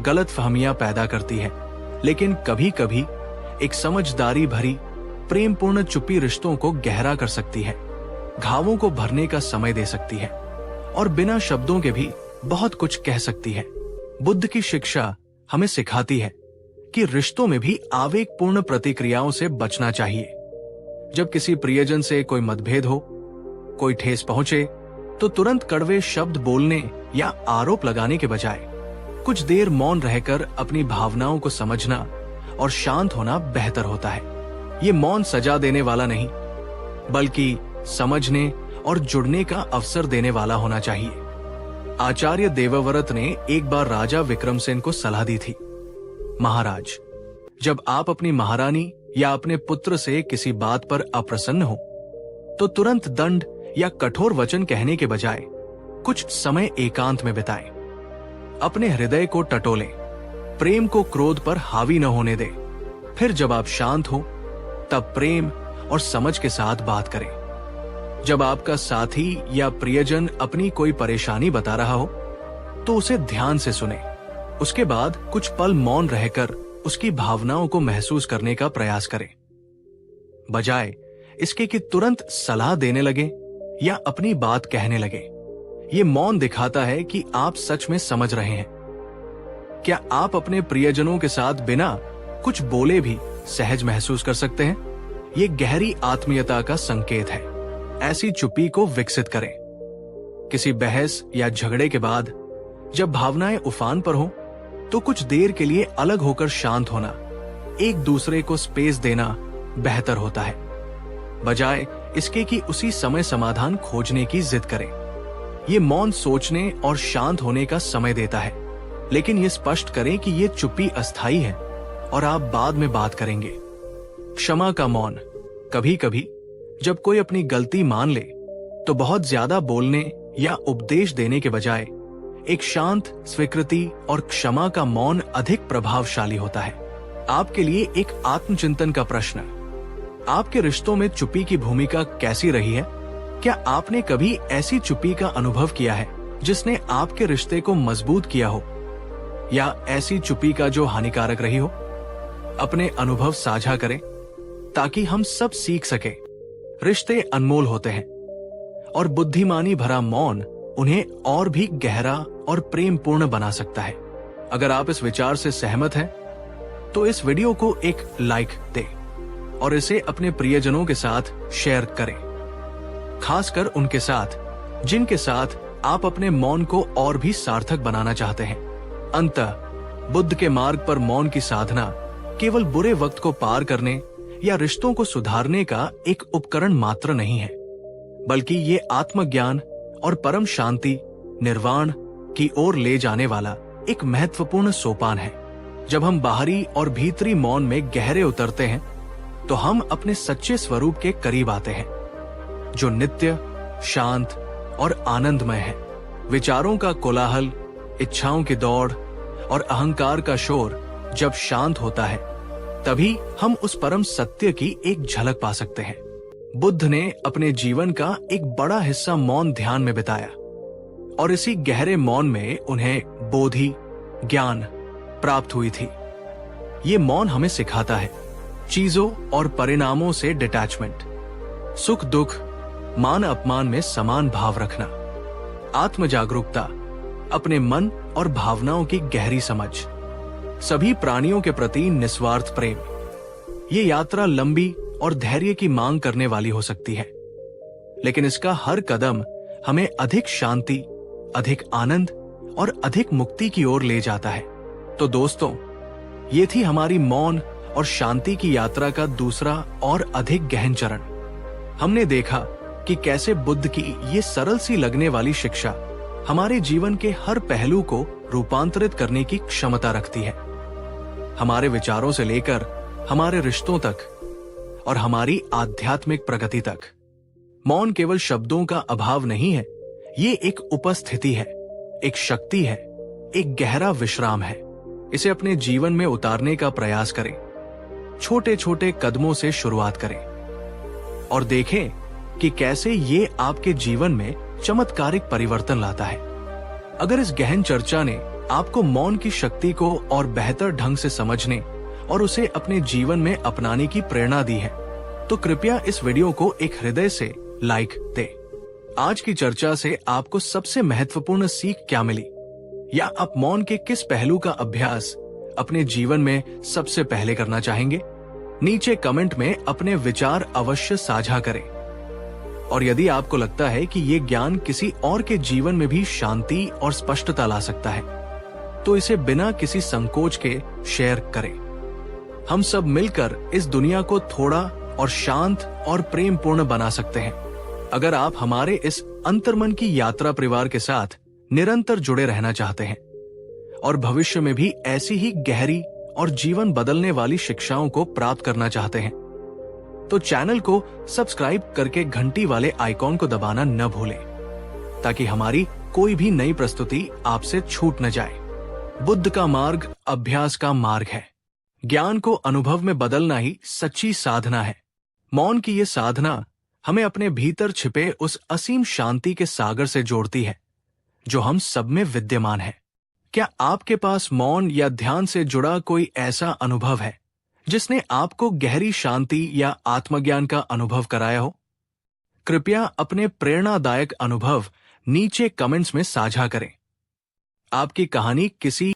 गलत फहमियां पैदा करती है, लेकिन कभी कभी एक समझदारी भरी प्रेमपूर्ण चुप्पी रिश्तों को गहरा कर सकती है, घावों को भरने का समय दे सकती है और बिना शब्दों के भी बहुत कुछ कह सकती है। बुद्ध की शिक्षा हमें सिखाती है कि रिश्तों में भी आवेगपूर्ण प्रतिक्रियाओं से बचना चाहिए। जब किसी प्रियजन से कोई मतभेद हो, कोई ठेस पहुंचे, तो तुरंत कड़वे शब्द बोलने या आरोप लगाने के बजाय कुछ देर मौन रहकर अपनी भावनाओं को समझना और शांत होना बेहतर होता है। ये मौन सजा देने वाला नहीं, बल्कि समझने और जुड़ने का अवसर देने वाला होना चाहिए। आचार्य देवव्रत ने एक बार राजा विक्रमसेन को सलाह दी थी, महाराज, जब आप अपनी महारानी या अपने पुत्र से किसी बात पर अप्रसन्न हो, तो तुरंत दंड या कठोर वचन कहने के बजाय कुछ समय एकांत में बिताएं। अपने हृदय को टटोलें, प्रेम को क्रोध पर हावी न होने दें। फिर जब आप शांत हो, तब प्रेम और समझ के साथ बात करें। जब आपका साथी या प्रियजन अपनी कोई परेशानी बता रहा हो, तो उसे ध्यान से सुने। उसके बाद कुछ पल मौन रहकर उसकी भावनाओं को महसूस करने का प्रयास करें, बजाय इसके कि तुरंत सलाह देने लगे या अपनी बात कहने लगे। ये मौन दिखाता है कि आप सच में समझ रहे हैं। क्या आप अपने प्रियजनों के साथ बिना कुछ बोले भी सहज महसूस कर सकते हैं? ये गहरी आत्मीयता का संकेत है। ऐसी चुप्पी को विकसित करें। किसी बहस या झगड़े के बाद जब भावनाएं उफान पर हो, तो कुछ देर के लिए अलग होकर शांत होना, एक दूसरे को स्पेस देना बेहतर होता है, बजाय इसके कि उसी समय समाधान खोजने की जिद करें। ये मौन सोचने और शांत होने का समय देता है, लेकिन ये स्पष्ट करें कि ये चुप्पी अस्थायी है और आप बाद में बात करेंगे। क्षमा का मौन। कभी कभी जब कोई अपनी गलती मान ले, तो बहुत ज्यादा बोलने या उपदेश देने के बजाय एक शांत स्वीकृति और क्षमा का मौन अधिक प्रभावशाली होता है। आपके लिए एक आत्मचिंतन का प्रश्न, आपके रिश्तों में चुप्पी की भूमिका कैसी रही है? क्या आपने कभी ऐसी चुप्पी का अनुभव किया है जिसने आपके रिश्ते को मजबूत किया हो, या ऐसी चुप्पी का जो हानिकारक रही हो? अपने अनुभव साझा करें ताकि हम सब सीख सके। रिश्ते अनमोल होते हैं और बुद्धिमानी भरा मौन उन्हें और भी गहरा और प्रेमपूर्ण बना सकता है। अगर आप इस विचार से सहमत हैं, तो इस वीडियो को एक लाइक दें और इसे अपने प्रियजनों के साथ शेयर करें, खासकर उनके साथ जिनके साथ आप अपने मौन को और भी सार्थक बनाना चाहते हैं। अंततः बुद्ध के मार्ग पर मौन की साधना केवल बुरे वक्त को पार करने या रिश्तों को सुधारने का एक उपकरण मात्र नहीं है, बल्कि ये आत्मज्ञान और परम शांति, निर्वाण की ओर ले जाने वाला एक महत्वपूर्ण सोपान है। जब हम बाहरी और भीतरी मौन में गहरे उतरते हैं, तो हम अपने सच्चे स्वरूप के करीब आते हैं, जो नित्य, शांत और आनंदमय है। विचारों का कोलाहल, इच्छाओं की दौड़ और अहंकार का शोर जब शांत होता है, तभी हम उस परम सत्य की एक झलक पा सकते हैं। बुद्ध ने अपने जीवन का एक बड़ा हिस्सा मौन ध्यान में बिताया और इसी गहरे मौन में उन्हें बोधि, ज्ञान प्राप्त हुई थी। ये मौन हमें सिखाता है चीजों और परिणामों से डिटैचमेंट, सुख दुख, मान अपमान में समान भाव रखना, आत्म जागरूकता, अपने मन और भावनाओं की गहरी समझ, सभी प्राणियों के प्रति निस्वार्थ प्रेम। ये यात्रा लंबी और धैर्य की मांग करने वाली हो सकती है, लेकिन इसका हर कदम हमें अधिक शांति, अधिक आनंद और अधिक मुक्ति की ओर ले जाता है। तो दोस्तों, ये थी हमारी मौन और शांति की यात्रा का दूसरा और अधिक गहन चरण। हमने देखा कि कैसे बुद्ध की ये सरल सी लगने वाली शिक्षा हमारे जीवन के हर पहलू को रूपांतरित करने की क्षमता रखती है, हमारे विचारों से लेकर हमारे रिश्तों तक और हमारी आध्यात्मिक प्रगति तक। मौन केवल शब्दों का अभाव नहीं है, ये एक उपस्थिति है, एक शक्ति है, एक गहरा विश्राम है। इसे अपने जीवन में उतारने का प्रयास करें, छोटे छोटे कदमों से शुरुआत करें और देखें कि कैसे ये आपके जीवन में चमत्कारिक परिवर्तन लाता है। अगर इस गहन चर्चा ने आपको मौन की शक्ति को और बेहतर ढंग से समझने और उसे अपने जीवन में अपनाने की प्रेरणा दी है, तो कृपया इस वीडियो को एक हृदय से लाइक दें। आज की चर्चा से आपको सबसे महत्वपूर्ण सीख क्या मिली, या आप मौन के किस पहलू का अभ्यास अपने जीवन में सबसे पहले करना चाहेंगे? नीचे कमेंट में अपने विचार अवश्य साझा करें। और यदि आपको लगता है कि ये ज्ञान किसी और के जीवन में भी शांति और स्पष्टता ला सकता है, तो इसे बिना किसी संकोच के शेयर करें। हम सब मिलकर इस दुनिया को थोड़ा और शांत और प्रेमपूर्ण बना सकते हैं। अगर आप हमारे इस अंतर्मन की यात्रा परिवार के साथ निरंतर जुड़े रहना चाहते हैं और भविष्य में भी ऐसी ही गहरी और जीवन बदलने वाली शिक्षाओं को प्राप्त करना चाहते हैं, तो चैनल को सब्सक्राइब करके घंटी वाले आइकॉन को दबाना न भूलें, ताकि हमारी कोई भी नई प्रस्तुति आपसे छूट न जाए। बुद्ध का मार्ग अभ्यास का मार्ग है। ज्ञान को अनुभव में बदलना ही सच्ची साधना है। मौन की ये साधना हमें अपने भीतर छिपे उस असीम शांति के सागर से जोड़ती है जो हम सब में विद्यमान है। क्या आपके पास मौन या ध्यान से जुड़ा कोई ऐसा अनुभव है जिसने आपको गहरी शांति या आत्मज्ञान का अनुभव कराया हो? कृपया अपने प्रेरणादायक अनुभव नीचे कमेंट्स में साझा करें। आपकी कहानी किसी